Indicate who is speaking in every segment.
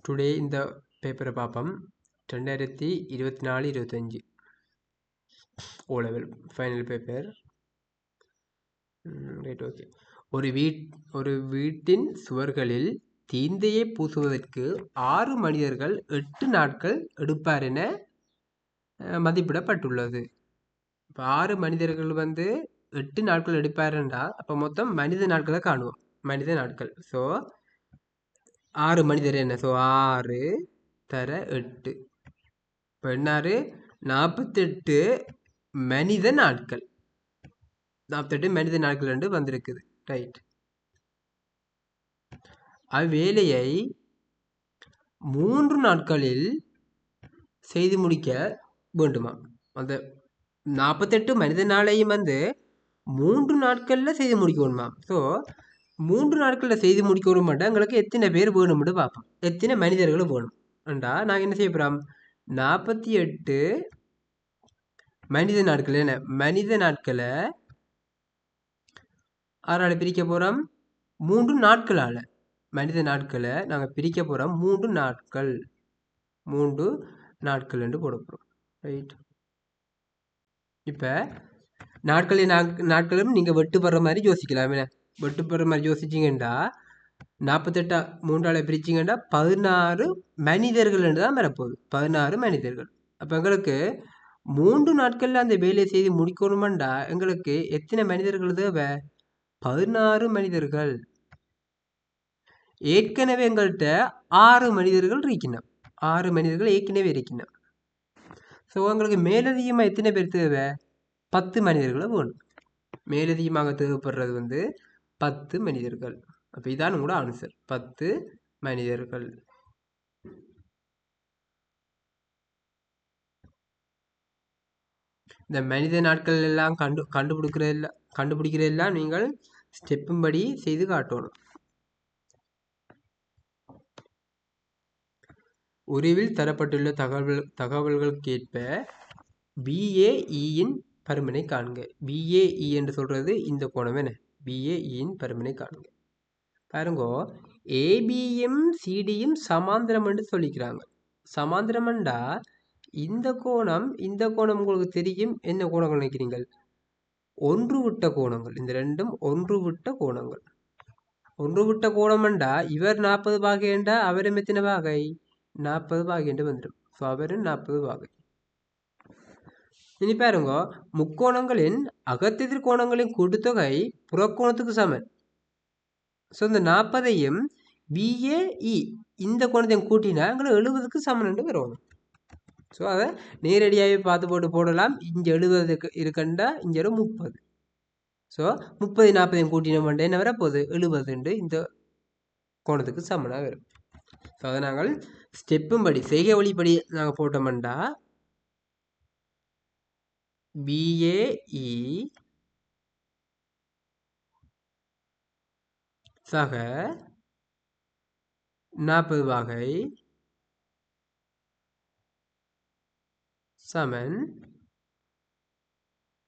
Speaker 1: Today இந்த பேப்பரை பார்ப்போம். 2024-25 O level final paper. Right, okay. ஒரு வீட்டின் சுவர்களில் தீந்தையை பூசுவதற்கு 6 மனிதர்கள் 8 நாட்கள் எடுப்பார் என மதிப்பிடப்பட்டுள்ளது. இப்போ 6 மனிதர்கள் 8 நாட்கள் எடுப்பாருன்றா அப்போ மொத்தம் மனித நாட்களை காணுவோம். மனித நாட்கள். ஸோ 6 மனிதர் என்ன? ஸோ 6 தர 8 இப்போ என்னாரு 48 மனித நாட்கள். 48 மனித நாட்கள் என்று வந்திருக்குது. ரைட். அவ்வேலையை 3 நாட்களில் செய்து முடிக்க வேண்டுமா? அந்த 48 மனித நாளையும் 3 நாட்களில் செய்து முடிக்கணுமா? ஸோ 3 நாட்களில் செய்து முடிக்கணும் மாட்டேன். எங்களுக்கு எத்தனை பேர் வேணும்னு பார்ப்போம். எத்தனை மனிதர்கள் வேணும் என்றா நாங்கள் என்ன செய்ய போகிறோம்? 48 மனித நாட்கள் என்ன? மனித நாட்களை ஆறால் பிரிக்க போகிறோம் 3 நாட்களால். மனித நாட்களை நாங்கள் பிரிக்க போகிறோம் 3 நாட்கள் என்று போட போகிறோம். ரைட். இப்போ நாட்களும் நீங்கள் வெட்டுப்படுற மாதிரி யோசிக்கலாம். வெட்டுப்படுற மாதிரி யோசிச்சிங்கன்னா 48 3ஆல் பிரிச்சிங்கன்னா 16 மனிதர்கள் என்று தான் வரப்போகுது. 16 மனிதர்கள். அப்போ எங்களுக்கு 3 நாட்களில் அந்த வேலையை செய்து முடிக்கணுமெண்டா எங்களுக்கு எத்தனை மனிதர்கள் தேவை? 16 மனிதர்கள். ஏற்கனவே எங்கள்கிட்ட 6 மனிதர்கள் இருக்கணும். 6 மனிதர்கள் ஏற்கனவே இருக்கணும். ஸோ எங்களுக்கு மேலதிகமாக எத்தனை பேர் தேவை? 10 மனிதர்களை வேணும். மேலதிகமாக தேவைப்படுறது 10 மனிதர்கள். அப்போ இதான் கூட ஆன்சர். 10 மனிதர்கள். இந்த மனித நாட்கள் எல்லாம் கண்டுபிடிக்கிறதெல்லாம் நீங்கள் ஸ்டெப்பும்படி செய்து காட்டணும். உருவில் தரப்பட்டுள்ள தகவல்களுக்கேற்ப BAEயின் பருமனை காண்க. BAE என்று சொல்றது இந்த கோணம் என்ன? BAEயின் பருமனை காண்க. பாருங்கோ, ABயும் CDயும் சமாந்திரம் என்று சொல்லிக்கிறாங்க. சமாந்திரம்ண்டா இந்த கோணம் உங்களுக்கு தெரியும். என்ன கோணங்கள் நினைக்கிறீங்கள்? ஒன்று விட்ட கோணங்கள். இந்த ரெண்டும் ஒன்று விட்ட கோணங்கள். ஒன்று விட்ட கோணம்ண்டா இவர் 40 பாகைண்டா அவரும் எத்தனை பாகை? 40 பாகை என்று வந்துடும். ஸோ அவரும் 40 பாகை. இனி பாருங்க, முக்கோணங்களின் அகத்தெதிர் கோணங்களின் கூட்டுத்தொகை புறக்கோணத்துக்கு சமன். ஸோ இந்த 40ஐயும் BAE இந்த கோணத்தையும் கூட்டினா எங்களை 70க்கு சமன் என்று வரும். ஸோ அதை நேரடியாகவே பார்த்து போடலாம். இங்கே 70 இருக்கண்டா இங்கே 30. ஸோ 30 40 கூட்டினோம் என்ன வரப்போகுது? 70 இந்த கோணத்துக்கு சமனாக வரும். ஸோ அதை நாங்கள் ஸ்டெப்பும்படி செய்கை வழிப்படி நாங்கள் போட்டோம்டா BAE சக 40 பாகை சமன்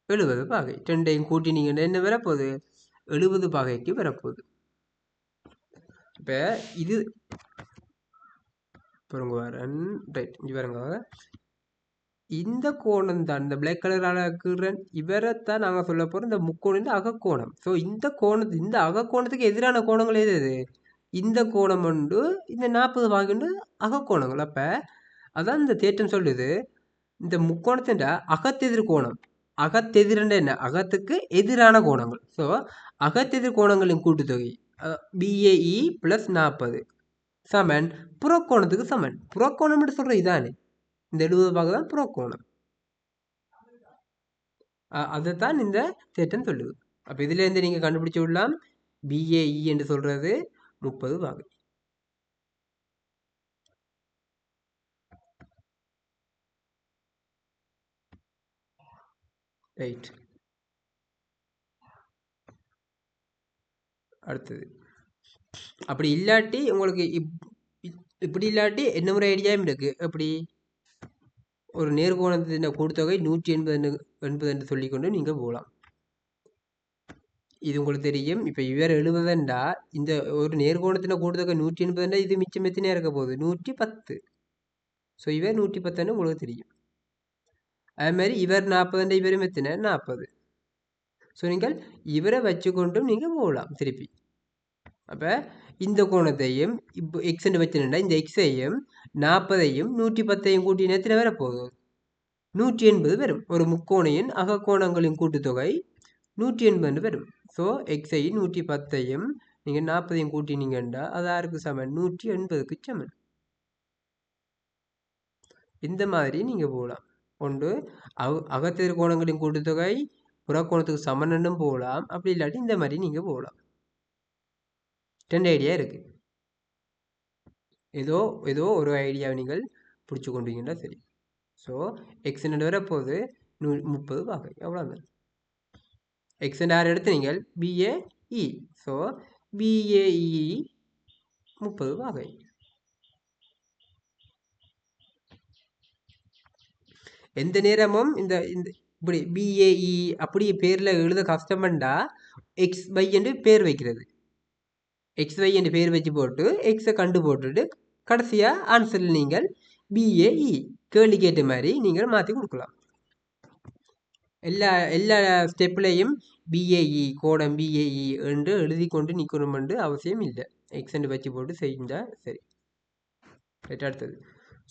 Speaker 1: 70 பாகை. ரெண்டையும் கூட்டினீங்கன்னா என்ன வரப்போகுது? 70 பாகைக்கு வரப்போகுது. இப்போ இது பாருங்க வரன். ரைட், இங்கே பாருங்க. இந்த கோணம் தான் இந்த பிளாக் கலரால் இருக்கிறேன் இவரைத்தான் நாங்கள் சொல்ல போகிறோம் இந்த முக்கோணம் அகக்கோணம். ஸோ இந்த அகக்கோணத்துக்கு எதிரான கோணங்கள் எது? இந்த கோணம் உண்டு, இந்த 40 பாகுண்டு அகக்கோணங்கள். அப்போ அதான் இந்த தேற்றம் சொல்லுது, இந்த முக்கோணத்தின் அகத்தெதிர் கோணம். அகத்தெதிரண்ட என்ன? அகத்துக்கு எதிரான கோணங்கள். ஸோ அகத்தெதிர் கோணங்களின் கூட்டுத்தொகை BAE + 40 சமன் புறக்கோணத்துக்கு சமன். புறக்கோணம் என்று சொல்கிற இதானே இந்த 70 பாகு தான் புறக்கோணம். அதைத்தான் இந்த தேற்றம் சொல்லுது. அப்போ இதுலேருந்து நீங்கள் கண்டுபிடிச்சு விடலாம் BAE என்று சொல்கிறது 30 பாகு. ரைட். அடுத்தது அப்படி இல்லாட்டி உங்களுக்கு இப்படி இல்லாட்டி என்ன முறை ஐடியாவும் இருக்கு. எப்படி ஒரு நேர்கோணத்தின் கூட்டுத்தொகை 180 என்று சொல்லிக்கொண்டு நீங்கள் போகலாம். இது உங்களுக்கு தெரியும். இப்போ இவர் 70 இந்த ஒரு நேர்கோணத்தின கூடுதொகை 180 இது மிச்சம் எத்தனையா இருக்க போகுது 110. ஸோ இவர் 110 உங்களுக்கு தெரியும். அதே மாதிரி இவர் 40 இவரும் எத்தனை 40. ஸோ நீங்கள் இவரை வச்சுக்கொண்டும் நீங்கள் போகலாம் திருப்பி. அப்போ இந்த கோணத்தையும் இப்போ எக்ஸ்ன்னு வச்சுருந்தா இந்த எக்ஸையும் 40ஐயும் 110ஐயும் கூட்டினா எத்தனை வரப்போகுது 180 வரும். ஒரு முக்கோணையின் அகக்கோணங்களின் கூட்டுத்தொகை 180 வரும். ஸோ எக்ஸையும் 110ஐயும் நீங்கள் 40ஐயும் கூட்டினீங்கன்னா அது யாருக்கு சமன் 180க்கு சமன். இந்த மாதிரி நீங்கள் போகலாம். ஒன்று அகத்திரு கோணங்களின் கூட்டுத்தொகை புறக்கோணத்துக்கு சமன்னும் போகலாம். அப்படி இல்லாட்டி இந்த மாதிரி நீங்கள் போகலாம். 2 ஐடியா இருக்கு. ஏதோ ஒரு ஐடியாவை நீங்கள் பிடிச்சி கொண்டீங்கன்னா சரி. ஸோ எக்ஸ் வரப்போது 30 வகை எவ்வளோ எக்ஸ் யார் எடுத்து நீங்கள் BAE. ஸோ BAE 30 வகை. எந்த நேரமும் இந்த இப்படி BAE அப்படி பேரில் எழுத கஷ்டம்டா XY என்று பேர் வைக்கிறது. XY என்று பேர் வச்சு போட்டு எக்ஸை கண்டு போட்டுட்டு கடைசியாக ஆன்சரில் நீங்கள் BAE கேள்வி கேட்ட மாதிரி நீங்கள் மாற்றி கொடுக்கலாம். எல்லா ஸ்டெப்லையும் BAE கோடம் BAE என்று எழுதி கொண்டு நிற்கணும் என்று அவசியம் இல்லை. எக்ஸெண்ட் வச்சு போட்டு செஞ்சால் சரி. அடுத்தது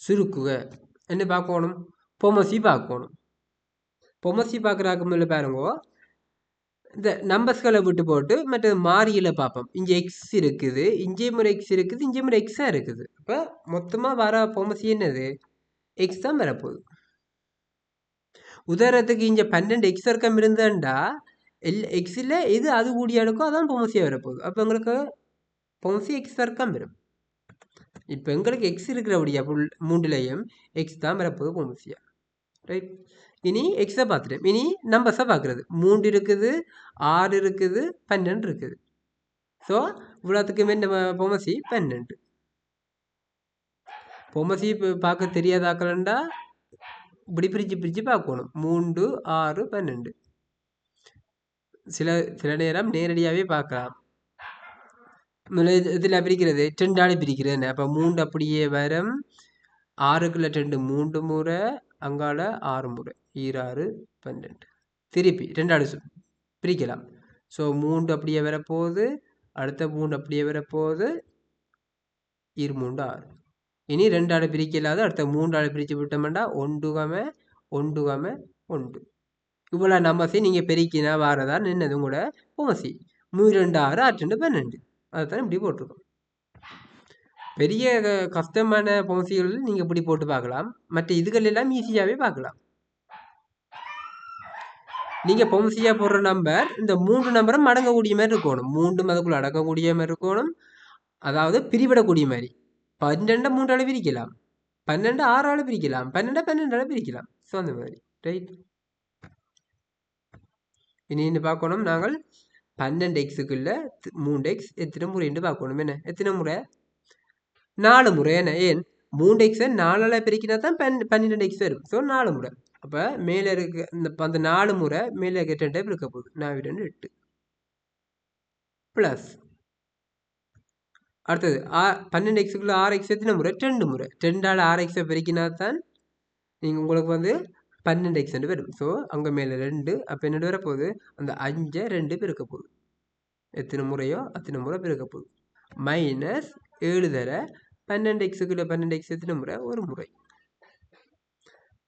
Speaker 1: சுருக்குக என்ன பார்க்கணும் பொமசி பார்க்கணும். பொமசி பார்க்குறாக்கு மேலே பாருங்கோ இந்த நம்பர்ஸ்களை விட்டு போட்டு மற்றது மாறியில் பார்ப்போம். இங்கே எக்ஸ் இருக்குது, இங்கே முறை எக்ஸ் இருக்குது, இங்கே முறை எக்ஸாக இருக்குது. இப்போ மொத்தமாக வர பொமசி என்னது எக்ஸ் தான் வரப்போகுது. உதாரணத்துக்கு இங்கே 12 எக்ஸ் வர்க்கம் இருந்தாண்டா எக்ஸில் எது அது கூடிய எடுக்கோ அதான் பொமசியாக வரப்போகுது. அப்போ எங்களுக்கு பொமசி எக்ஸ் வர்க்கம் வரும். இப்போ எங்களுக்கு எக்ஸ் இருக்கிறபடியா மூன்றுலையும் எக்ஸ் தான் வரப்போகுது பொமசியா. ரைட். இனி எக்ஸை பார்த்துட்டேன். இனி நம்பர்ஸை பார்க்குறது 3 இருக்குது, 6 இருக்குது, 12 இருக்குது. ஸோ இவ்வளோத்துக்குமே நம்ம பொமசி 12. பொமசி பார்க்க தெரியாதாக்கலண்டா இப்படி பிரித்து பார்க்கணும் 3, 6, 12. சில நேரம் நேரடியாகவே பார்க்கலாம். இதில் பிரிக்கிறது 2 பிரிக்கிறது. அப்போ 3 அப்படியே வரும், 6க்குள்ள 2 3 முறை, அங்கால 6 முறை, 6, 12 திருப்பி 2 பிரிக்கலாம். ஸோ 3 அப்படியே வரப்போகுது, அடுத்த 3 அப்படியே வரப்போகுது, 2 3 6. இனி 2 பிரிக்கலாது, அடுத்த 3 பிரித்து விட்டோம்னா 1 1 1. இவ்வளோ நம்பர்ஸை நீங்கள் பெருக்கினா வாரதா நின்னது கூட பொமசி 3 2 6 8 12. அதுதான் இப்படி போட்டிருக்கோம். பெரிய கஷ்டமான பொமசிகள் நீங்கள் இப்படி போட்டு பார்க்கலாம். மற்ற இதுகள் எல்லாம் ஈஸியாகவே பார்க்கலாம். நீங்கள் பொமசியாக போடுற நம்பர் இந்த 3 நம்பரும் அடங்கக்கூடிய மாதிரி இருக்கணும். 3 அதுக்குள்ள அடங்கக்கூடிய மாதிரி இருக்கணும். அதாவது பிரிவிடக்கூடிய மாதிரி. 12 3 பிரிக்கலாம், 12 6 பிரிக்கலாம், 12 12 பிரிக்கலாம். ஸோ அந்த மாதிரி. ரைட். இனி பார்க்கணும் நாங்கள் 12xக்குள்ள 3x எத்தனை முறைன்னு பார்க்கணும். என்ன எத்தனை முறை 4 முறை. என்ன ஏன் 3xை 4 பிரிக்கினா தான் 12x வரும். ஸோ 4 முறை. அப்போ மேலே இருக்க அந்த 4 முறை மேலே இருக்க 2 இருக்க போகுது. 4 2 8 ப்ளஸ் அடுத்தது 12xக்குள்ள 6x எத்தனை முறை 2 முறை. 2ஆல் 6xை பெருக்கினா தான் நீங்கள் உங்களுக்கு 12x வரும். ஸோ அங்கே மேலே 2. அப்போ என்ன வரப்போகுது அந்த 5 2 பெருக்க போகுது. எத்தனை முறையோ அத்தனை முறை பெருக்க போகுது. -7 தர 12xக்குள்ள 12x எத்தனை முறை 1 முறை.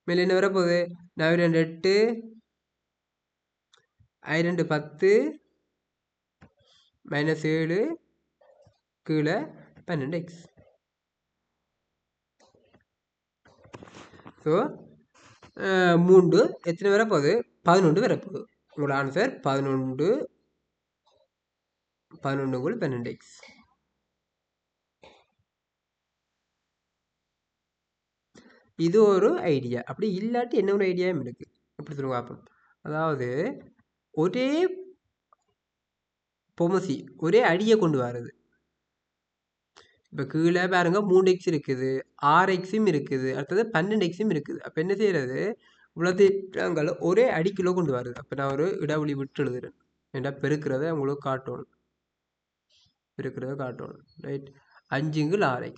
Speaker 1: மேலே என்ன வரப்போகுது 4 2 8, I2 10, -7 கீழே 12x. ஸோ 3 எத்தனை வரப்போகுது 11 வரப்போகுது. உங்களோட ஆன்சர் 11 12x. இது ஒரு ஐடியா. அப்படி இல்லாட்டி என்ன ஒரு ஐடியாவும் இருக்குது. அப்படி சொல்லுங்க பார்ப்போம். அதாவது ஒரே பொமசி ஒரே அடியை கொண்டு வர்றது. இப்போ கீழே பாருங்க 3x இருக்குது, 6xும் இருக்குது, அடுத்தது 12xும் இருக்குது. அப்போ என்ன செய்யறது இவ்வளோத்தையும் ஒரே அடிக்குள்ளே கொண்டு வருது. அப்போ நான் ஒரு இடைவெளி விட்டு எழுதுறேன். ஏன்னா பெருக்கிறத உங்களுக்கு காட்டணும், ரைட். 5 6x.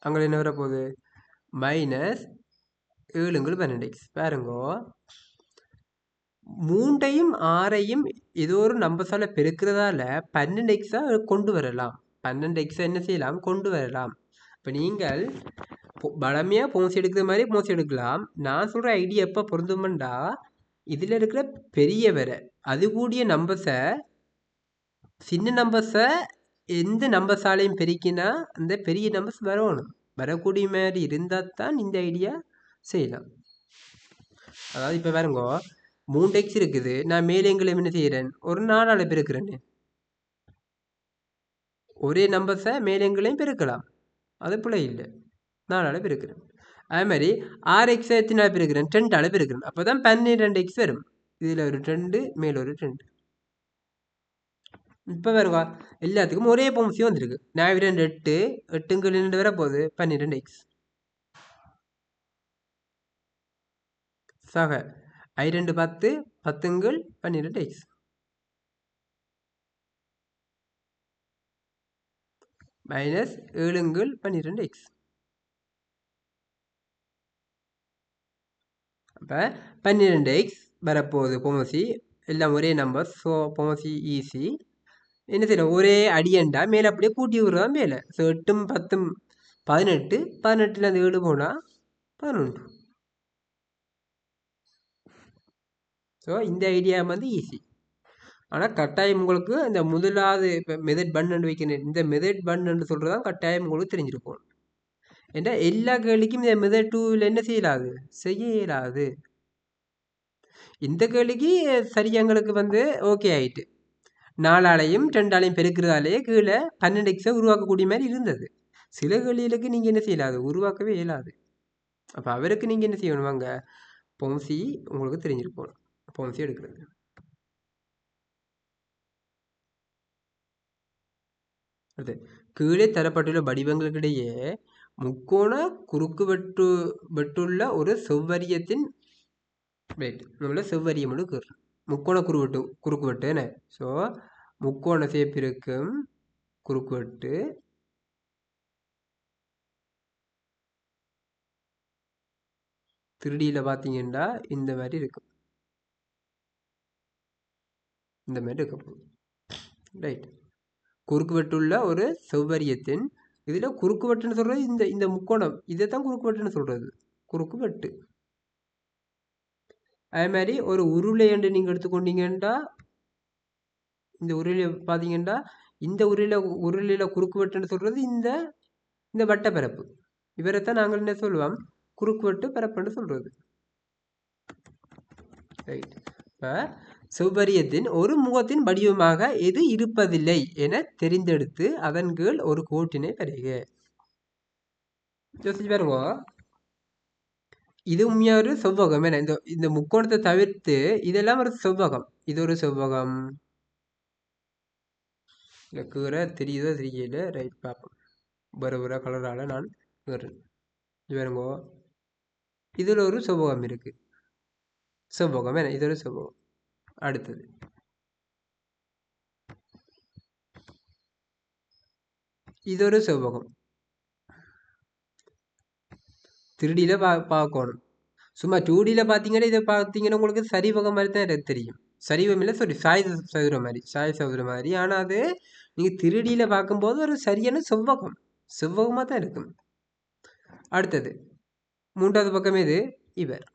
Speaker 1: அங்கே என்ன வரப்போகுது? -7 12x. பாருங்கோ, 3ஐயும் 6ஐயும் ஏதோ ஒரு நம்பர்ஸால பெருக்கிறதால 12x கொண்டு வரலாம். 12x என்ன செய்யலாம்? கொண்டு வரலாம். இப்போ நீங்கள் பழமையாக போன்ஸ் எடுக்கிற மாதிரி போன்ஸ் எடுக்கலாம். நான் சொல்கிற ஐடியா எப்போ பொருந்துமெண்டா, இதில் இருக்கிற பெரிய வரை அது கூடிய நம்பர்ஸை சின்ன நம்பர்ஸை எந்த நம்பர்ஸாலையும் பெருக்கினா அந்த பெரிய நம்பர்ஸ் வரணும். வரக்கூடிய மாதிரி இருந்தால் தான் இந்த ஐடியா செய்யலாம். அதாவது இப்போ பாருங்கோ, 3x இருக்குது, நான் மேலேங்களும் என்ன செய்கிறேன்? ஒரு 4ஆல் பெருக்கிறேன்னு. ஒரே நம்பர்ஸை மேலேங்களையும் பெருக்கலாம், அது பிள்ளை இல்லை. 4ஆல் பெருக்கிறேன். அதே மாதிரி 6x எத்தனால பெருக்கிறேன்? 2ஆல் பெருக்கிறேன். அப்போ தான் 12x வரும். இதில் ஒரு 2, மேலே ஒரு 2. இப்போ பாருங்க, எல்லாத்துக்கும் ஒரே பொம்சியும் வந்துருக்கு. நான் 2 8, 8ங்கள் 2 வர போகுது 12x. சக I2 10, 10ங்கள் 12x. -7ங்கள் 12x. அப்போ 12x வரப்போகுது பொமசி. எல்லாம் ஒரே நம்பர், ஸோ பொமசி ஈஸி. என்ன செய்யணும்? ஒரே அடியண்டா மேலே அப்படியே கூட்டி விடுறதா மேலே. ஸோ 8ம் 10ம் 18, 18ல் அந்த 7 போனால் 11. ஸோ இந்த ஐடியா வந்து ஈஸி. ஆனால் கட்டாயம் உங்களுக்கு இந்த முதலாவது இப்போ மெதட் பன்னு வைக்கணும். இந்த மெதட் பன்னு சொல்கிறது தான் கட்டாயம் உங்களுக்கு தெரிஞ்சிருக்கும். ஏன்னா எல்லா கேள்விக்கும் இந்த மெதட் 2ல் என்ன செய்யலாது? செய்ய இயலாது. இந்த கேள்விக்கு சரியாங்களுக்கு வந்து ஓகே ஆயிட்டு. 4ஆலையும் 2ஆலையும் பெருக்கிறதாலேயே கீழே 12x உருவாக்கக்கூடிய மாதிரி இருந்தது. சில கேள்விகளுக்கு நீங்கள் என்ன செய்யலாது? உருவாக்கவே இயலாது. அப்போ அவருக்கு நீங்கள் என்ன செய்யணும்? வாங்க, பொம்சி உங்களுக்கு தெரிஞ்சிருக்கும். பொம்சி எடுக்கிறது. அடுத்து, கீழே தரப்பட்டுள்ள வடிவங்களுக்கிடையே முக்கோண குறுக்கு வெட்டுள்ள ஒரு செவ்வரியத்தின் நம்மள செவ்வரியம் முக்கோண குறுக்கு வெட்டு என்ன? ஸோ முக்கோண சேப் இருக்கும் குறுக்கு வெட்டு. திருடியில் பார்த்தீங்கன்னா இந்த மாதிரி இருக்கும், இந்த மாதிரி இருக்க போகுது, ரைட். குறுக்கு வெட்டுள்ள ஒரு செவ்வரியத்தின் இதில் குறுக்கு வெட்டுன்னு சொல்கிறது இந்த இந்த முக்கோணம், இதை தான் குறுக்கு வெட்டுன்னு சொல்கிறது, குறுக்கு வெட்டு. அதே மாதிரி ஒரு உருளை என்று நீங்கள் எடுத்துக்கொண்டீங்கன்னா, இந்த உருளை பார்த்தீங்கன்னா இந்த உருளையில் குறுக்கு வெட்டுன்னு சொல்கிறது இந்த இந்த வட்டப்பரப்பு. இவரைத்தான் நாங்கள் என்ன சொல்லுவோம்? குறுக்கு வெட்டு பரப்புன்னு சொல்கிறது, ரைட். இப்போ செவ்வரியத்தின் ஒரு முகத்தின் வடிவமாக எது இருப்பதில்லை என தெரிந்தெடுத்து அதன் கீழ் ஒரு கோட்டினை பெறுக. யோசிச்சு பாருங்க, இது உண்மையாக ஒரு செவ்வகம். ஏன்னா இந்த முக்கோணத்தை தவிர்த்து இதெல்லாம் ஒரு செவ்வகம். இது ஒரு செவ்வகம். இல்லை கீரை தெரியுதோ தெரியல, ரைட். பார்ப்போம். வேறு கலரால் நான் கீறேன். பாருங்கோ, இதில் ஒரு செவ்வகம் இருக்கு, செவ்வகம். ஏன்னா இது ஒரு செவ்வகம். அடுத்தது இது ஒரு செவ்வகம். திருடியில் பார்க்கணும். சும்மா 2Dயில் பார்த்தீங்கன்னா இதை பார்த்தீங்கன்னா உங்களுக்கு சரிவகம் மாதிரி தான் தெரியும். சரிவம் இல்லை, சாய் சதுரம் மாதிரி. ஆனால் அது நீங்கள் 3Dயில் பார்க்கும்போது ஒரு சரியான செவ்வகமாக தான் இருக்கும். அடுத்தது மூன்றாவது பக்கம் இது இவர்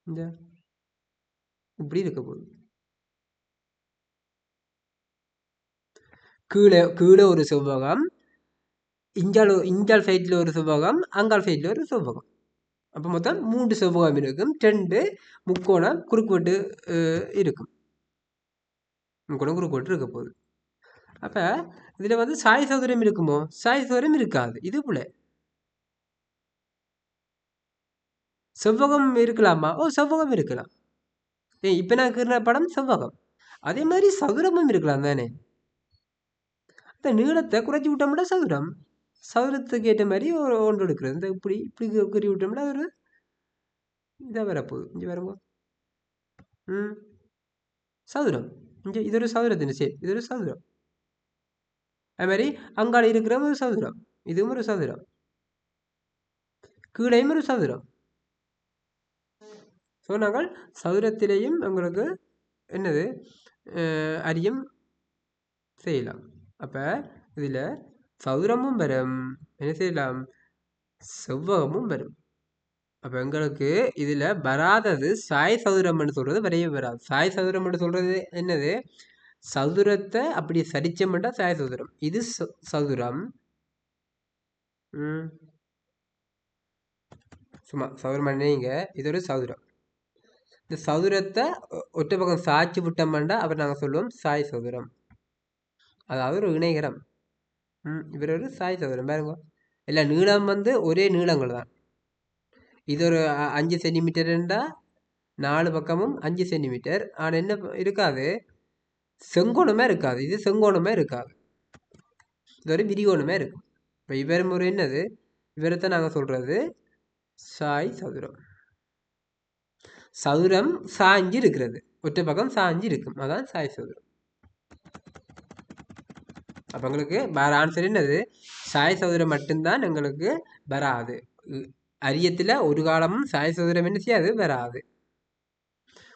Speaker 1: இந்த இப்படி இருக்க போகுது. கீழே ஒரு செவ்வகம், இஞ்சால் சைடில் ஒரு செவ்வகம், அங்கால் சைடில் ஒரு செவ்வகம். அப்போ மொத்தம் 3 செவ்வகம் இருக்கும். 2 முக்கோணம் குறுக்குவெட்டு இருக்கும். முக்கோணம் குறுக்குவெட்டு இருக்க போகுது. அப்போ இதில் வந்து சாய் சதுரம் இருக்குமோ? சாய் சதுரம் இருக்காது. இது போல செவ்வகம் இருக்கலாமா? செவ்வகம் இருக்கலாம். இப்போ நான் இருக்கிற படம் செவ்வகம். அதே மாதிரி சதுரமும் இருக்கலாம் தானே? அந்த நீளத்தை குறைச்சி விட்டோம்னா சதுரத்துக்கு ஏற்ற மாதிரி ஒன்று எடுக்கிறது. இந்த இப்படி இப்படி குறி விட்டோம்னா ஒரு இதாக வரப்போகுது. இங்கே வரப்போ ம் சதுரம். இங்கே இது ஒரு சதுரத்தின் ஷேப். இது ஒரு சதுரம். அது மாதிரி அங்கால இருக்கிற ஒரு சதுரம். இதுவும் ஒரு சதுரம். கீழையும் ஒரு சதுரம். ஸோ நாங்கள் சதுரத்திலேயும் உங்களுக்கு என்னது அரியும் செய்யலாம். அப்போ இதில் சதுரமும் வரும், என்ன செய்யலாம், செவ்வகமும் வரும். அப்போ எங்களுக்கு இதில் வராதது சாய் சதுரம்னு சொல்கிறது வரைய வராது. சாய் சதுரம்னு சொல்கிறது என்னது, சதுரத்தை அப்படி சரிச்சமெண்டா சாய் சதுரம். இது சதுரம். சும்மா சதுரம் பண்ணீங்க, இது ஒரு சதுரம். இந்த சதுரத்தை ஒற்றை பக்கம் சாய்ச்சி விட்டோம்னா அவர் நாங்கள் சொல்லுவோம் சாய் சதுரம். அதாவது ஒரு இணைகரம். இவர் ஒரு சாய் சதுரம் பாருங்க. இல்லை நீளம் வந்து ஒரே நீளங்கள் தான். இது ஒரு 5 சென்டிமீட்டர்ண்டா 4 பக்கமும் 5 சென்டிமீட்டர். ஆனால் என்ன இருக்காது, செங்கோணமே இருக்காது. இது செங்கோணமே இருக்காது, இது ஒரு விரிகோணமே இருக்கும். இப்போ இவர் முறை என்னது, இவரைத்தான் நாங்கள் சொல்றது சாய் சதுரம். சதுரம் சாய்ஞ்சு இருக்கிறது, ஒற்றை பக்கம் சாய்ஞ்சு இருக்கும், அதான் சாய் சதுரம். அப்போ எங்களுக்கு வேற ஆன்சர் என்னது, சாய் சதுரம் மட்டும்தான் எங்களுக்கு வராது. அரியத்தில் ஒரு காலமும் சாய் சதுரம் என்ன செய்யாது, வராது.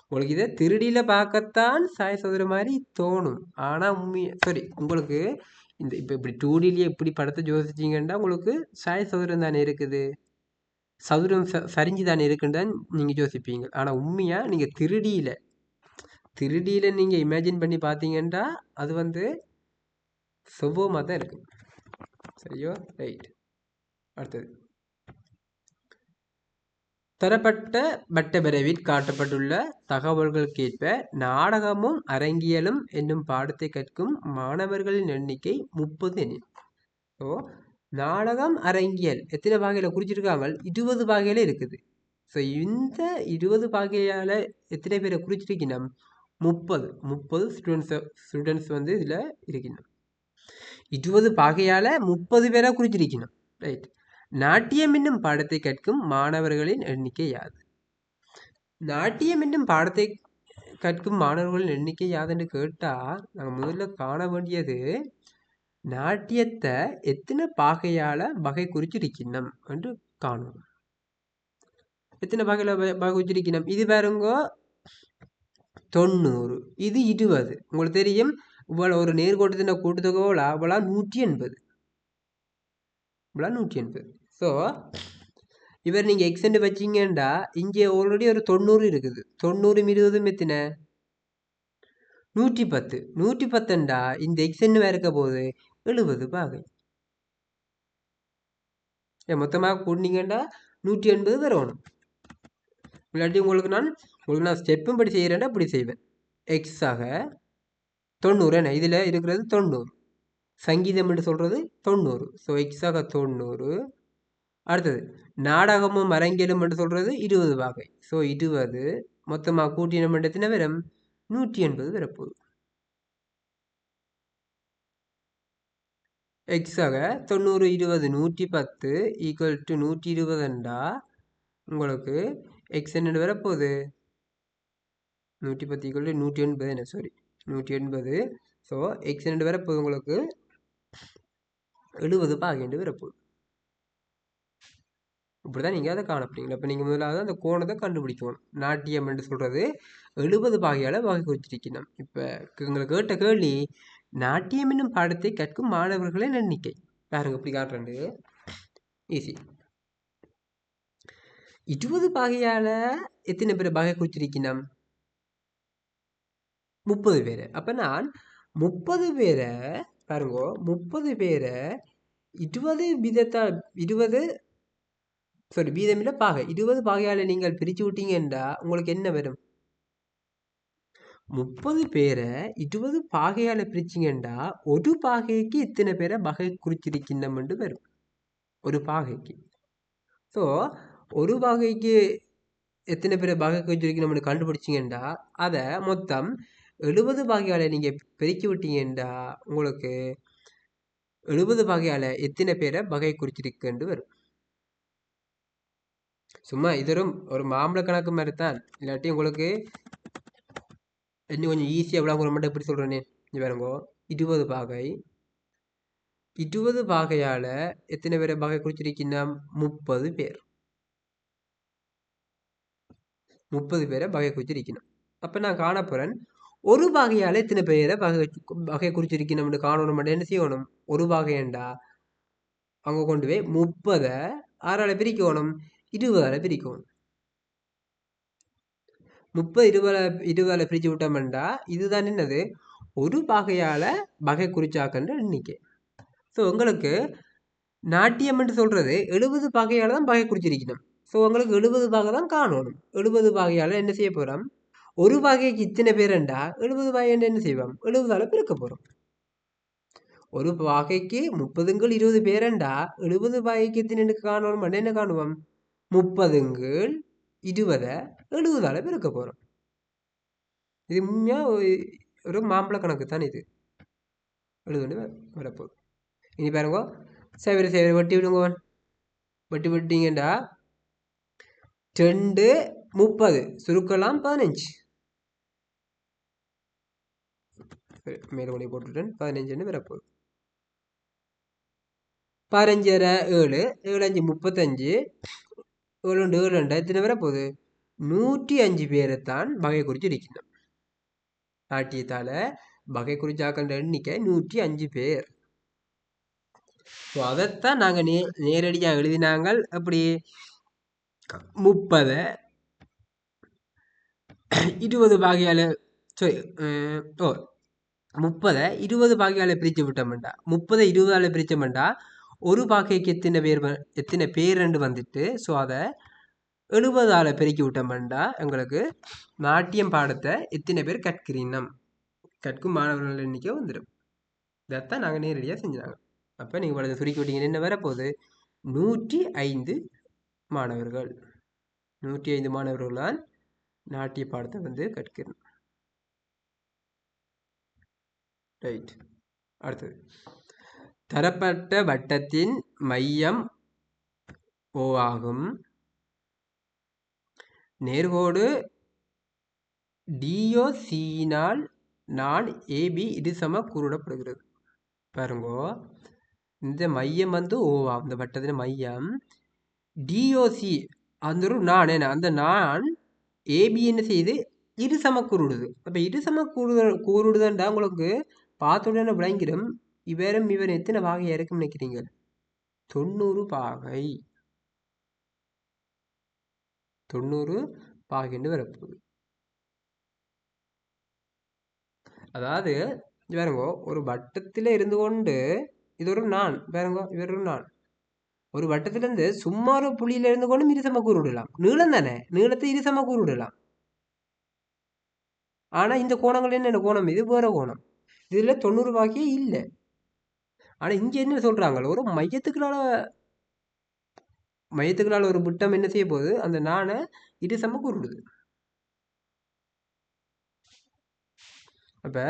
Speaker 1: உங்களுக்கு இதை திருடியில் பார்க்கத்தான் சாய் சதுரம் மாதிரி தோணும். ஆனால் சரி, உங்களுக்கு இந்த இப்போ இப்படி 2Dலேயே இப்படி படத்தை யோசிச்சிங்கன்னா உங்களுக்கு சாய் சதுரம் தானே இருக்குது, சதுரம் சரிஞ்சு தானே இருக்குன்னு தான் நீங்கள் யோசிப்பீங்க. ஆனால் உண்மையாக நீங்கள் திருடியில் நீங்கள் இமேஜின் பண்ணி பார்த்தீங்கன்னா அது வந்து செவ்வகமாக தான் இருக்கு. சரியோ, ரைட். அடுத்தது, தரப்பட்ட வட்டவரைவில் காட்டப்பட்டுள்ள தகவல்களுக்கேற்ப நாடகமும் அரங்கியலும் என்னும் பாடத்தை கற்கும் மாணவர்களின் எண்ணிக்கை 30 எனில். ஸோ நாடகம் அரங்கியல் எத்தனை வகையில் குறிச்சிருக்காங்க, 20 வகையில் இருக்குது. ஸோ இந்த 20 வகையால் எத்தனை பேரை குறிச்சிருக்கணும், 30 ஸ்டூடெண்ட்ஸ் வந்து இதில் இருக்கணும். 20 வகையால் 30 பேரை குறிச்சிருக்கணும், ரைட். நாட்டியம் என்னும் பாடத்தை கற்கும் மாணவர்களின் எண்ணிக்கை யாது? நாட்டியம் என்னும் பாடத்தை கற்கும் மாணவர்களின் எண்ணிக்கை யாதுன்னு கேட்டால் நாங்கள் முதல்ல காண வேண்டியது நாட்டியத்தை எத்தனை பாகையால் வகை குறிச்சிருக்கணும் என்று காணும். எத்தனை வகையில் வகை குறிச்சிருக்கணும், இது பாருங்கோ 90, இது 20. உங்களுக்கு தெரியும் இவ்வளோ ஒரு நேர்கோட்டத்தின கூட்டுத்தொகை இவ்வளோ 180, இவ்வளோ 180. ஸோ இவர் நீங்கள் எக்ஸ்டெண்ட் வச்சிங்கன்னா இங்கே ஆல்ரெடி ஒரு 90 இருக்குது. 90 20 எத்தனை, 110. 110ண்டா இந்த எக்ஸ்டெண்ட் இருக்க போது 70 பாகை. மொத்தமாக கூட்டினீங்கன்னா 180 வரணும். இல்லாட்டி உங்களுக்கு நான் ஸ்டெப்பும் படி செய்கிறேன்னா இப்படி செய்வேன். எக்ஸாக 90 என்ன, இதில் இருக்கிறது 90, சங்கீதம் என்று சொல்கிறது 90. ஸோ எக்ஸாக 90. அடுத்தது நாடகமும் அரங்கியலும் என்று சொல்கிறது 20 வகை. ஸோ 20 மொத்தமாக கூட்டின எத்தனை வரும், 180 வரப்போகுது. எக்ஸாக 90 20 110 ஈக்குவல் டு 120ண்டா உங்களுக்கு எக்ஸ் என்ன வரப்போகுது, 110 ஈக்குவல் டு 180 என்ன, சாரி 180. ஸோ எக்ஸ் என்ன வரப்போகுது உங்களுக்கு 70 பாகேண்டு வரப்போகுது. இப்படிதான் நீங்கள் அதை காணப்படுறீங்களா. இப்போ நீங்கள் முதலாவது அந்த கோணத்தை கண்டுபிடிக்கணும். நாட்டியம் என்று சொல்கிறது 70 பாகையால் வகை குறிச்சிருக்கணும். இப்போ எங்களுக்கு கேட்ட கேள்வி நாட்டியம் என்னும் பாடத்தை கற்கும் மாணவர்களின் எண்ணிக்கை பாருங்க, எப்படி காட்டுறேன், ஈஸி. 20 பாகையால் எத்தனை பேர் வகை குறிச்சிருக்கணும், 30 பேர். அப்போ நான் 30 பேரை பாருங்க, 30 பேரை 20 வீதத்தால் 20 வீதமில்ல பாகை 20 பாகையால் நீங்கள் பிரித்து விட்டீங்கன்னா உங்களுக்கு என்ன வரும், 30 பேரை 20 பாகையால் பிரிச்சிங்கன்னா ஒரு பாகைக்கு இத்தனை பேரை வகை குறிச்சிருக்கணும்னு வரும், ஒரு பாகைக்கு. ஸோ ஒரு பாகைக்கு எத்தனை பேரை வகை குறிச்சிருக்கணும்னு கண்டுபிடிச்சிங்கன்னா அதை மொத்தம் 70 பாகையால் நீங்கள் பெருக்கி விட்டீங்கன்னா உங்களுக்கு 70 பாகையால் எத்தனை பேரை வகை குறிச்சிருக்குன்னு வரும். சும்மா இது ஒரு மாம்பழ கணக்கு மாதிரி தான். இல்லாட்டி உங்களுக்கு இன்னும் கொஞ்சம் ஈஸியாக விளங்குற மட்டும் எப்படி சொல்கிறேனே இது பாருங்கோ 20 பாகை 20 பாகையால் எத்தனை பேரை பாகை குறிச்சிருக்கீங்கன்னா 30 பேர் 30 பேரை வகை குறிச்சிருக்கணும். அப்போ நான் காண போகிறேன் ஒரு வகையால் எத்தனை பேரை வகை குறிச்சிருக்கணும்னு காணணும் மட்டும் என்ன செய்யணும் ஒரு வகையண்டா அங்கே கொண்டு போய் 30 6ஆல் பிரிக்கணும் 20ஆல் பிரிக்கணும் 30 20ஆல் பிரித்து விட்டோம்டா இதுதான் என்னது ஒரு வகையால் வகை குறிச்சாக்கன்ற எண்ணிக்கை. ஸோ உங்களுக்கு நாட்டியம் என்று சொல்கிறது 70 வகையால் தான் வகை குறிச்சிருக்கணும். ஸோ உங்களுக்கு 70 பாகை தான் காணணும் 70 பாகையால் என்ன செய்ய போகிறோம் ஒரு வகைக்கு இத்தனை பேருண்டா 70 வகைன்னு என்ன செய்வோம் 70ஆல் பெருக்க போகிறோம். ஒரு வகைக்கு 30 20 பேருண்டா 70 வகைக்கு எத்தனை காணணும் என்ன காணுவோம் 30 20 70ஆல் பெருக்க போகிறோம். இது உண்மையாக ஒரு மாம்பழ கணக்கு தான் இது 70 வரப்போகுது. இனி பாருங்க சேவரி வெட்டி விடுங்க வெட்டி விட்டீங்கண்டா 2 30 சுருக்கலாம் 15 மேலே கொண்டு போட்டுட்டேன் 15 வரப்போகுது 15 7 7 5 35 7 7 எத்தனை வரப்போகுது 105 பேரைத்தான் வகை குறித்து இருக்கணும். நாட்டியத்தால் வகை குறிச்சாக்கின்ற எண்ணிக்கை 105 பேர். ஸோ அதைத்தான் நாங்கள் நேரடியாக எழுதினாங்கள். அப்படி 30 20 பாகையால் 30 20 பாகையால் பிரித்து விட்டோம்டா 30 20ஆல் பிரித்தோம்டா ஒரு பாகைக்கு எத்தனை பேர் வந்துட்டு ஸோ அதை 70ஆல் பெருக்கி விட்டோம்டா எங்களுக்கு நாட்டியம் பாடத்தை எத்தனை பேர் கற்கும் மாணவர்கள் எண்ணிக்கை வந்துடும். இதைத்தான் நாங்கள் நேரடியாக செஞ்சாங்க. அப்போ நீங்கள் வளர்ந்து சுருக்கி விட்டீங்கன்னா என்ன வரப்போகுது 105 மாணவர்கள் 105 மாணவர்கள் தான் நாட்டிய பாடத்தை கற்கிறோம். ரைட். அடுத்தது தரப்பட்ட வட்டத்தின் மையம் O ஆகும். நேர்கோடு DOCயினால் நான் AB இருசம கூறப்படுகிறது. பாருங்கோ இந்த மையம் O ஆகும். இந்த வட்டத்தின் மையம் DOC அந்த ஒரு நான் அந்த நான் AB என்ன செய்யுது இருசம கூறுடுது. அப்போ இருசம கூறுடுதுன்றா உங்களுக்கு பார்த்துடனே விளங்கிடும் இவர் எத்தனை பாகையாக இருக்குன்னு நினைக்கிறீங்க 90 பாகை 90 பாகைன்னு வரப்போகுது. அதாவது பாருங்கோ ஒரு வட்டத்தில் இருந்து கொண்டு இது ஒரு நான் பாருங்கோ இவர் ஒரு நான் ஒரு வட்டத்திலேருந்து சும்மா ஒரு புள்ளியில இருந்து கொண்டு இருசம கூறு விடலாம். நீளம் தானே நீளத்தை இருசம கூறு விடலாம். ஆனால் இந்த கோணங்கள் என்ன கோணம் இது வேற கோணம் இதில் 90 பாகையே இல்லை. ஆனால் இங்கே என்ன சொல்கிறாங்க ஒரு மையத்துக்களால் ஒரு விட்டம் என்ன செய்ய போகுது அந்த நானை இருசம கூறுடுது. அப்போ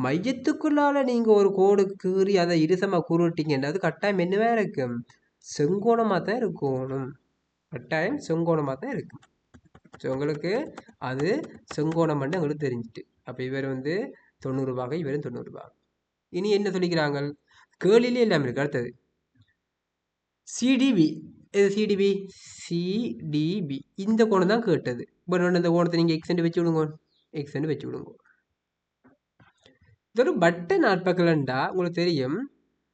Speaker 1: மையத்துக்குள்ளால நீங்கள் ஒரு கோடு கீறி அதை இருசமாக கூறுட்டீங்கன்னா அது கட்டாயம் என்னவா இருக்கும் செங்கோணமாக தான் இருக்கணும். கட்டாயம் செங்கோணமாக தான் இருக்கும். ஸோ உங்களுக்கு அது செங்கோணம் மட்டும் எங்களுக்கு தெரிஞ்சுட்டு அப்போ இவர் 90 பாகை இவர் 90 பாகை. இனி என்ன சொல்லிக்கிறாங்க கேளிலே எல்லாம் இருக்கு. அடுத்தது CDB இது CDB இந்த கோணம் தான் கேட்டது. இப்போ இந்த கோணத்தை நீங்கள் எக்ஸ்டெண்ட் வச்சு விடுங்க இது ஒரு வட்ட நாட்பக்கலண்டா உங்களுக்கு தெரியும்.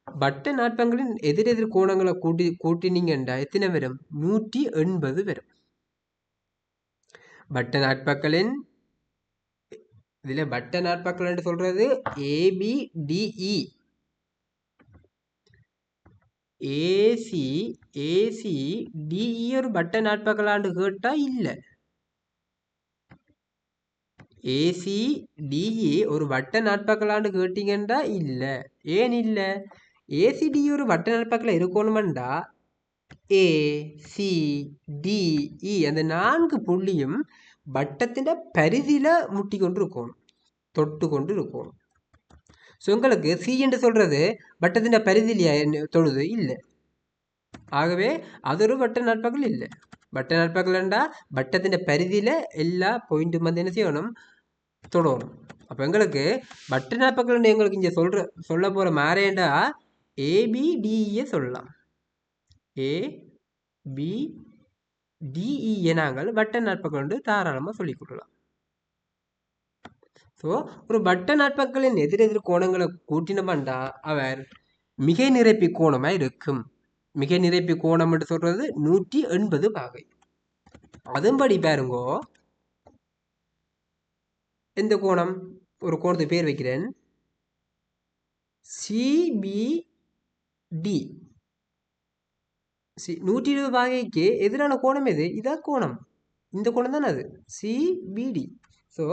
Speaker 1: வட்ட நாட்பங்களின் எதிரெதிர் கோணங்களை கூட்டினீங்கண்டா எத்தனை வரும் 180 வரும். வட்ட நாட்பக்களின் இதில் வட்ட நாட்பக்கல் சொல்றது ABDE ACDE ஒரு வட்ட நாட்பக்கலாண்டு கேட்டா இல்லை. ACDE ஒரு வட்ட நாட்பக்கலாண்டு கேட்டீங்கண்டா இல்லை. ஏன் இல்லை ACDE ஒரு வட்ட நாட்பக்கல இருக்கணுமெண்டா ACDE அந்த 4 புள்ளியும் வட்டத்தின் பரிதியில் முட்டி கொண்டு இருக்கணும் தொட்டு கொண்டு இருக்கணும். ஸோ உங்களுக்கு C என்று சொல்றது வட்டத்தின் பரிதிலையா தொழுது இல்லை. ஆகவே அது ஒரு வட்ட நாட்பக்கல் இல்லை. வட்ட நாட்பக்கலண்டா வட்டத்தின் பரிதியில் எல்லா பாயிண்ட்டும் என்ன செய்யணும் தொடரும். அப்போ எங்களுக்கு பட்டன் நாற்பக்கல் எங்களுக்கு இங்கே சொல்ல போகிற மாறேண்டா ஏபிடிஇயை சொல்லலாம். ஏபிடிஇயை நாங்கள் பட்டன் நாற்பக்கல் தாராளமாக சொல்லிக் கொள்ளலாம். ஸோ ஒரு பட்டன் நாற்பக்கலின் எதிரெதிர் கோணங்களை கூட்டினோம்டா அவர் மிகை நிரப்பி கோணமாக இருக்கும். மிகை நிரப்பி கோணம் என்று சொல்றது 180 பாகை. அதுபடி பாருங்கோ, எந்த கோணம், ஒரு கோணத்துக்கு பேர் வைக்கிறேன், சிபிடி. 120 பாகைக்கு எதிரான கோணம் எது? இதான் கோணம், இந்த கோணம் தானே அது, சிபிடி. ஸோ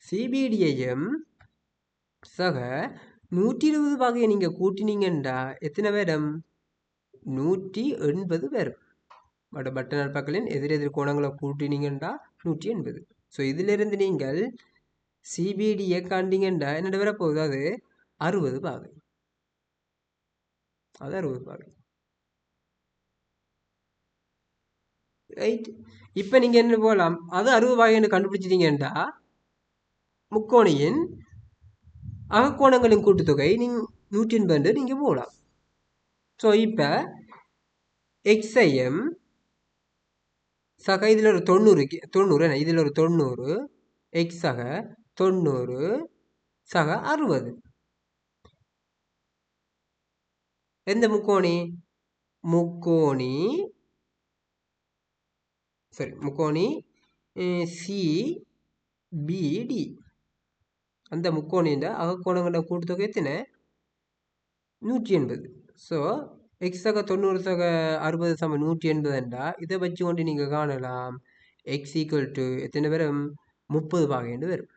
Speaker 1: சிபிடியையும் சக 120 பாகையை நீங்கள் கூட்டினீங்கண்டா எத்தனை வரும்? 180 வரும். பட்டன் நாற்பக்கலின் எதிரெதிர் கோணங்களை கூட்டினீங்கண்டா 180. ஸோ இதிலிருந்து நீங்கள் சிபிடியை காண்டிங்கண்டா என்னோட வரப்போகுது, அது 60 பாகை. அது 60 பாகை. ரைட். இப்போ நீங்கள் என்ன போகலாம், அது 60 பாகைன்னு கண்டுபிடிச்சிட்டீங்கண்டா முக்கோணியின் அகக்கோணங்களின் கூட்டுத்தொகை நீங்கள் 180 நீங்கள் போகலாம். ஸோ இப்போ எக்ஸைஎம் சக இதில் ஒரு 90 இதில் ஒரு 90, எக்ஸ் சக 90 சக 60. எந்த முக்கோணி? முக்கோணி சிபிடி. அந்த முக்கோணியின் அகக்கோணங்களோட கூட்டுத்தொகை எத்தனை? 180. ஸோ எக்ஸ் சக 90 சக 60 சமம் 180. இதை வச்சு கொண்டு நீங்கள் காணலாம் எக்ஸ் ஈக்குவல் டு எத்தனை வரும்? 30 பாகைன்னு வரும்.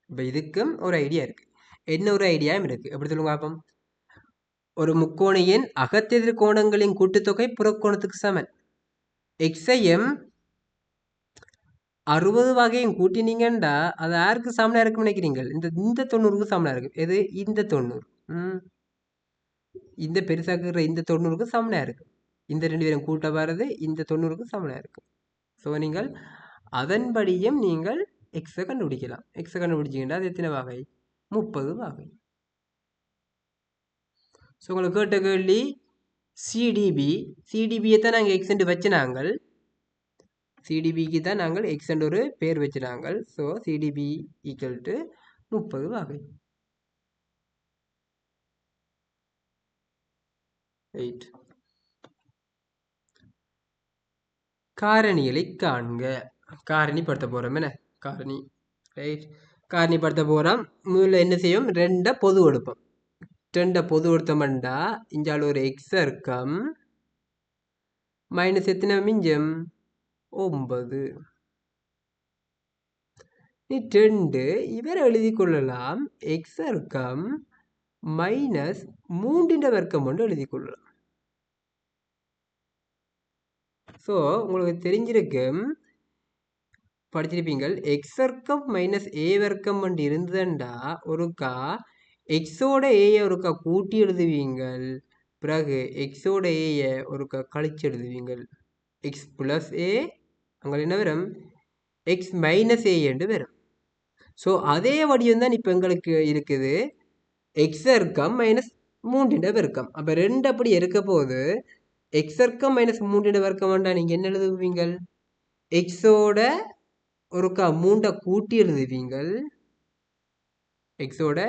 Speaker 1: இப்போ இதுக்கும் ஒரு ஐடியா இருக்கு. என்ன ஒரு ஐடியாவும் இருக்கு, எப்படி சொல்லுங்க பார்ப்போம். ஒரு முக்கோணியின் அகத்தெதிர் கோணங்களின் கூட்டுத்தொகை புறக்கோணத்துக்கு சமன். எக்ஸையும் 60 வகையும் கூட்டினீங்கண்டா அது யாருக்கு சமனா இருக்குன்னு நினைக்கிறீங்க? இந்த 90க்கு சமனா இருக்கு. எது? இந்த 90. இந்த பெருசாக்குற இந்த 90க்கு சமனா இருக்கு. இந்த 2 பேரும் கூட்ட வர்றது இந்த 90க்கு சமனா இருக்கு. ஸோ நீங்கள் அதன்படியும் நீங்கள் எக்ஸை கண்டுபிடிக்கலாம். எக்ஸை கண்டுபிடிச்சிங்கன்னா அது எத்தனை வகை? 30 வகை. ஸோ உங்களுக்கு கேட்ட கேள்வி சிடிபியை தான் நாங்கள் எக்ஸ் வச்சு நாங்கள் சிடிபிக்கு தான் நாங்கள் எக்ஸ் ஒரு பேர் வச்சு நாங்கள். ஸோ சிடிபி ஈக்குவல் டு 30 வகை. 8. காரணிகளை காண்க. காரணிப்படுத்த போகிறோம். என்ன காரணி? ரைட். காரணிப்படுத்த போகிறோம். முதல்ல என்ன செய்யும்? 2 பொது எடுப்போம். 2 பொது எடுத்தோம்டா இஞ்சால் ஒரு எக்ஸ் இருக்கும், மைனஸ் எத்தனை மிஞ்சம்? 9. நீ 2 இவரை எழுதி கொள்ளலாம். எக்ஸ் இருக்கும் மைனஸ் 3 வர்க்கம் கொண்டு எழுதி கொள்ளலாம். ஸோ உங்களுக்கு தெரிஞ்சிருக்கும், படிச்சிருப்பீங்கள், எக்ஸ் வர்க்கம் மைனஸ் ஏ வர்க்கம் கொண்டு இருந்ததுண்டா ஒருக்கா எக்ஸோட ஏயை ஒருக்கா கூட்டி எழுதுவீங்கள், பிறகு எக்ஸோட ஏயை ஒருக்கா கழிச்சு எழுதுவீங்கள். எக்ஸ் பிளஸ் ஏ அங்கே என்ன வரும்? எக்ஸ் மைனஸ் ஏ என்று வரும். ஸோ அதே வடிவம் தான் இப்போ எங்களுக்கு இருக்குது. எக்ஸ் வர்க்கம் மைனஸ் 3 வர்க்கம். அப்போ 2 அப்படி இருக்க போது எக்ஸ் வர்க்கம் மைனஸ் 3 வர்க்கம் வேண்டாம். நீங்கள் என்ன எழுதுவீங்கள்? எக்ஸோட ஒருக்கா 3 கூட்டி எழுதுவீங்கள். எக்ஸோட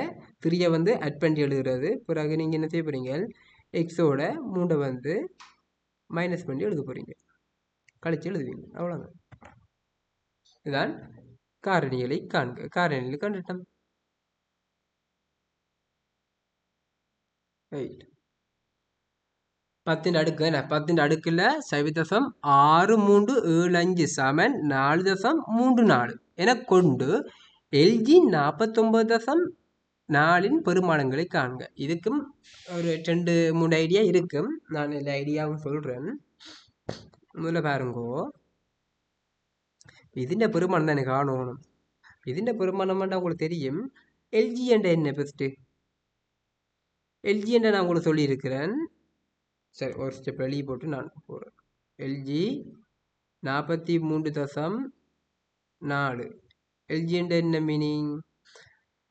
Speaker 1: 3 வந்து அட் பண்ணி எழுதுறது. பிறகு நீங்கள் என்ன செய்ய போறீங்க? எக்ஸோட 3 வந்து மைனஸ் பண்ணி எழுத போறீங்க, கழிச்சு எழுதுவீங்க. அவ்வளோதான். இதுதான் காரணிகளை காண்க. காரணிகளை கண்டுட்டோம். ரைட். 10 அடுக்கு என்ன? 10 அடுக்குல 0.6375 சமன் 4.34 என கொண்டு எல்ஜி 49.4 பெருமானங்களை காண்க. இதுக்கும் ஒரு 2-3 ஐடியா இருக்கும். நான் இந்த ஐடியாவும் சொல்றேன். முதல்ல பாருங்கோ, ഇതിന്റെ பெருமானம் தான் எனக்கு காணணும். ഇതിന്റെ பெருமானம் உங்களுக்கு தெரியும். எல்ஜி என்ற என்ன? ஃபர்ஸ்ட் எல்ஜி என்ற நான் உங்களுக்கு சொல்லியிருக்கிறேன். சரி, ஒரு ஸ்டெப் வெளியே போட்டு நான் போகிறேன். எல்ஜி 43.4 4. எல்ஜி என்ற என்ன மீனிங்?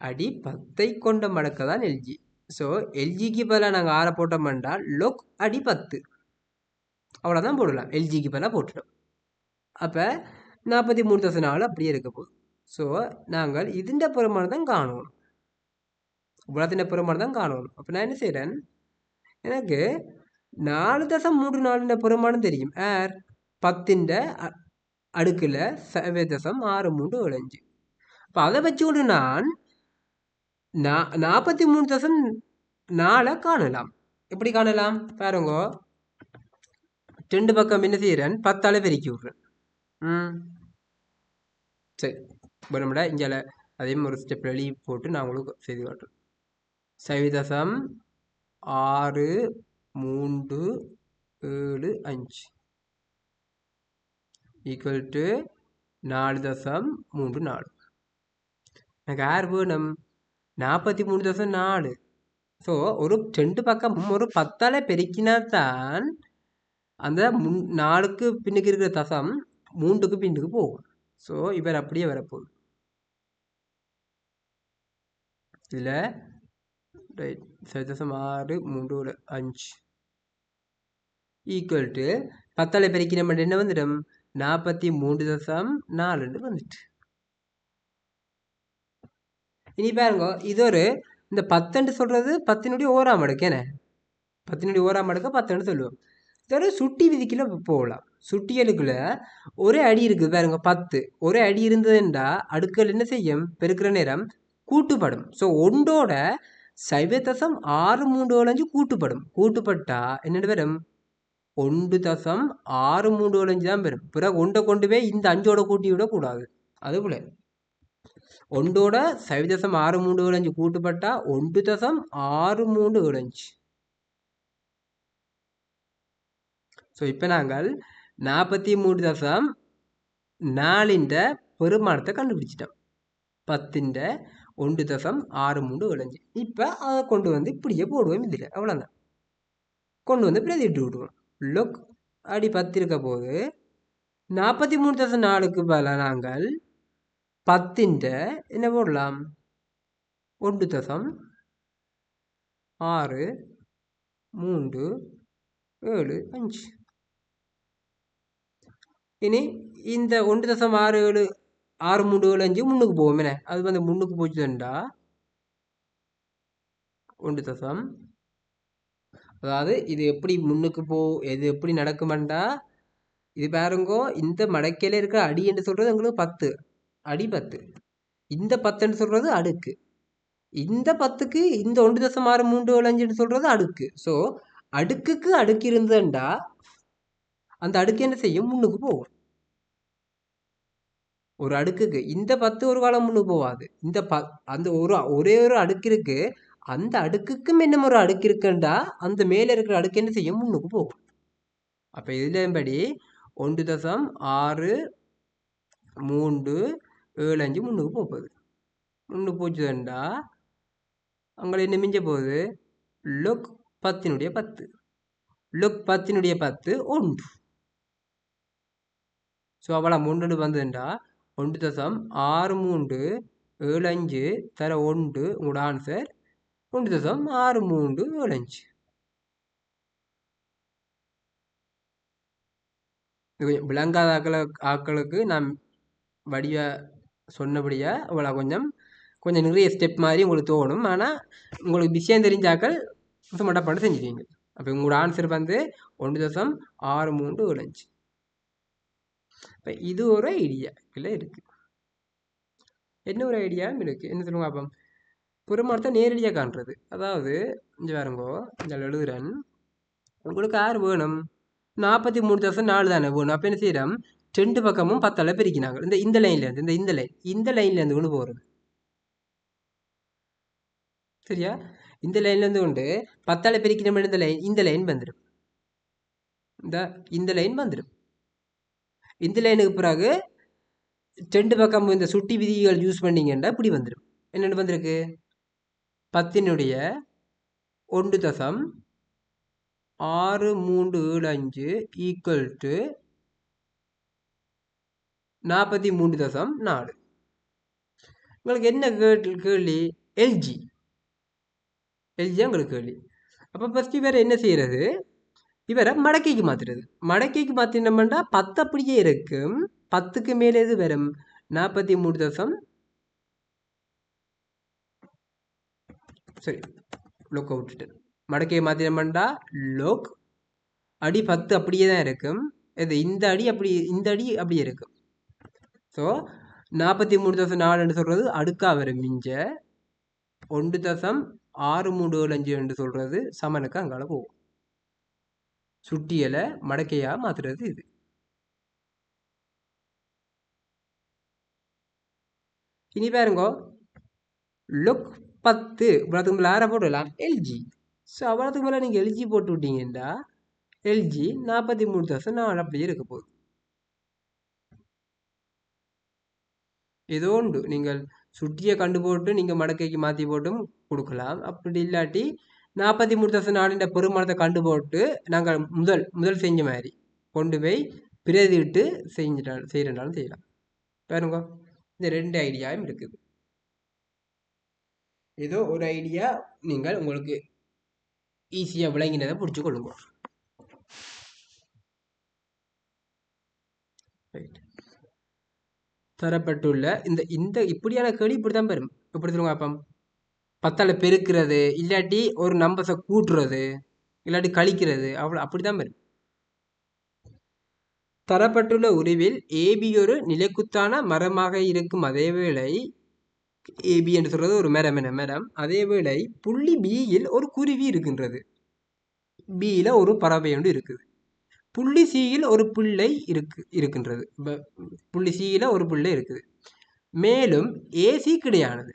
Speaker 1: அடி 10 கொண்ட மடக்கை தான் எல்ஜி. ஸோ எல்ஜிக்கு பதிலாக நாங்கள் 6 போட்டோம்னா லொக் அடி 10 அவ்வளோதான் போடலாம். எல்ஜிக்கு பதிலாக போட்டுட்டோம். அப்போ 43.4 அப்படியே இருக்க போகுது. ஸோ நாங்கள் இதுண்ட பெருமானம் தான் காணணும். இவ்வளோத்தின் பெருமானம் தான் காணணும். அப்போ நான் என்ன செய்கிறேன், எனக்கு 4.34 பெருமானம் தெரியும். 10 அடுக்கில் 0.6375. அப்போ அதை வச்சுக்கொண்டு நான் 43.4 காணலாம். எப்படி காணலாம் பாருங்க. 2 பக்கம் என்ன செய்கிறேன், 10 பெருக்கி விட்றேன். சரி, இப்போ நம்மள இங்கே அதே மாதிரி ஒரு ஸ்டெப் வெளியே போட்டு நான் உங்களுக்கு செய்து காட்டுறேன். 0.6375 ஈக்குவல் டு 4.34. எனக்கு யார் வேணும்? 43.4. ஸோ ஒரு 2 பக்கமும் ஒரு 10 பெருக்கினா தான் அந்த 4க்கு பின்னுக்கு இருக்கிற தசம் 3க்கு பின்னுக்கு போகும். ஸோ இவர் அப்படியே வரப்போகுது. இதில் ரைட் 0.635 ஈக்குவல் டு 10 பெருக்கின மட்டும் என்ன வந்துடும்? 43.4 வந்துட்டு. இனி பாருங்க, இது ஒரு இந்த 10 சொல்றது 10னுடைய ஓராம் அடுக்கு. என்ன 10னுடைய ஓராம் அடுக்க 10 சொல்லுவோம். இதோட சுட்டி விதிக்குள்ள போகலாம். சுட்டியலுக்குள்ள ஒரே அடி இருக்குது பாருங்க, 10 ஒரே அடி இருந்ததுண்டா அடுக்கள் என்ன செய்யும்? பெருக்கிற நேரம் கூட்டுப்படும். ஸோ 1ஓட 0.6375 கூட்டுப்படும். கூட்டுப்பட்டா என்னென்ன வரும்? 1.6375 தான் வரும். பிறகு 1 கொண்டு போய் இந்த 5ஓட கூட்டி விடக்கூடாது. அதுபோல 1ஓட 0.6375 கூட்டுப்பட்டா 1.6375. ஸோ இப்போ நாங்கள் 43.4 பெருமானத்தை கண்டுபிடிச்சிட்டோம். 10 1.6375. இப்போ அதை கொண்டு வந்து இப்படியே போடுவோம். இதில் அவ்வளோதான் கொண்டு வந்து பிரதிட்டு விடுவோம். லொக் அடி 10 இருக்க போது 43.4க்கு பதிலாக நாங்கள் 10 என்ன போடலாம்? 1.6375. இனி இந்த 1.6375 முன்னுக்கு போவோம். என்ன அது வந்து முன்னுக்கு போச்சுட்டா 1. அதாவது இது எப்படி முன்னுக்கு இது எப்படி நடக்குமெண்டா, இது பாருங்கோ, இந்த மடக்கையில் இருக்கிற அடி என்று சொல்றது உங்களுக்கு 10 அடி 10. இந்த 10 சொல்றது அடுக்கு. இந்த 10க்கு இந்த 1.6375 சொல்றது அடுக்கு. ஸோ அடுக்குக்கு அடுக்கு இருந்ததுண்டா அந்த அடுக்கு என்ன செய்யும்? முன்னுக்கு போகும். ஒரு அடுக்குக்கு இந்த 10 ஒரு காலம் முன்னுக்கு போகாது. இந்த அந்த ஒரே ஒரு அடுக்கு இருக்கு. அந்த அடுக்குக்கும் என்ன ஒரு அடுக்கு இருக்குண்டா அந்த மேலே இருக்கிற அடுக்கு என்ன செய்யும்? முன்னுக்கு போகும். அப்போ இதுலபடி 1.6375 முன்னுக்கு போகுது. முன்னுக்கு போச்சுதுண்டா அங்கே என்ன மிஞ்ச போகுது? லொக் 10னுடைய 10. லொக் 10னுடைய 10 1. ஸோ அவ்வளோ 1 வந்ததுண்டா 1.6375 தர 1 உங்களோட ஆன்சர் 1.6375. விளங்காத ஆக்களுக்கு நான் வடிவ சொன்னபடியா அவ்வளோ கொஞ்சம் நிறைய ஸ்டெப் மாதிரி உங்களுக்கு தோணும். ஆனால் உங்களுக்கு விஷயம் தெரிஞ்சாக்கள் மட்டும் பண்ண செஞ்சுருவீங்க. அப்போ உங்களோட ஆன்சர் வந்து 1.6375. இப்போ இது ஒரு ஐடியாக்கில் இருக்குது. என்ன ஒரு ஐடியாவும் இருக்குது. என்ன சொல்லுவாங்க? அப்போ பெருமானத்தை நேரடியாக காண்றது. அதாவது இங்கே பாருங்கோ, இந்த எழுதுறேன். உங்களுக்கு யார் வேணும்? 43.4 தானே வேணும். அப்போ என்ன செய்கிறோம்? 2 பக்கமும் 10 பிரிக்கினாங்க. இந்த லைன்லேருந்து இந்த லைன்லேருந்து கொண்டு போகிறது. சரியா? இந்த லைன்லேருந்து கொண்டு 10 பிரிக்கிற மாதிரி இந்த லைன் வந்துடும். இந்த லைன் வந்துடும். இந்த லைனுக்கு பிறகு 2 பக்கம் இந்த சுட்டி விதிகள் யூஸ் பண்ணிங்கன்னா இப்படி வந்துடும். என்னென்னு வந்திருக்கு? 10னுடைய 1.6375 ஈக்குவல் டு 43.4. உங்களுக்கு என்ன கேள்வி? எல்ஜி உங்களுக்கு கேள்வி. அப்போ ஃபர்ஸ்ட் இவர் என்ன செய்யறது? இவரை மடக்கைக்கு மாத்துறது. மடக்கைக்கு மாற்றினோம்னா 10 அப்படியே இருக்கும். 10க்கு மேலே எது வரும்? 43. சரி, லோக்கை விட்டுட்டு மடக்கையை மாற்றினோம்னா லோக் அடி 10 அப்படியே தான் இருக்கும். இது இந்த அடி அப்படியே இருக்கும். ஸோ 43.4 சொல்றது அடுக்கா வரும். மிஞ்ச 1.6375 என்று சொல்றது சமனுக்கு அங்கால போகும். சுட்டியலை மடக்கையா மாத்துறது இது. இனி பாருங்க, லுக் 10 இவ்வளோத்துக்கு மேலே யாரை போடலாம்? எல்ஜி. ஸோ அவ்வளோத்துக்கு மேலே நீங்கள் எல்ஜி போட்டு விட்டீங்கன்னா எல்ஜி 43.4 அப்படியே இருக்க போகுது. ஏதோ உண்டு, நீங்கள் சுட்டியை கண்டு போட்டு நீங்கள் மடக்கைக்கு மாற்றி போட்டும் கொடுக்கலாம். அப்படி இல்லாட்டி 43.4 பெருமானத்தை கண்டு போட்டு நாங்கள் முதல் செஞ்ச மாதிரி கொண்டு போய் பிரதிட்டு செய்யறனாலும் செய்யலாம். பாருங்க, இந்த 2 ஐடியாவும் இருக்குது. ஏதோ ஒரு ஐடியா நீங்கள் உங்களுக்கு ஈஸியாக விளங்கினதை பிடிச்சி கொள்ளுங்க. தரப்பட்டுள்ள இந்த இப்படியான கேள்வி இப்படிதான் பெறும். எப்படி சொல்லுங்க அப்போ? 10ஆல் பெருக்கிறது, இல்லாட்டி ஒரு நம்பர்ஸை கூட்டுறது, இல்லாட்டி கழிக்கிறது, அப்படிதான் வரும். தரப்பட்டுள்ள உருவில் ஏபி ஒரு நிலைக்குத்தான மரமாக இருக்கும். அதேவேளை ஏபி என்று சொல்றது ஒரு மரம். அதேவேளை புள்ளி பியில் ஒரு குருவி இருக்கின்றது. பியில ஒரு பறவை ஒன்று இருக்குது. புள்ளி சியில் ஒரு பிள்ளை இருக்கின்றது. புள்ளி சியில ஒரு பிள்ளை இருக்குது. மேலும் ஏசி கிடையானது.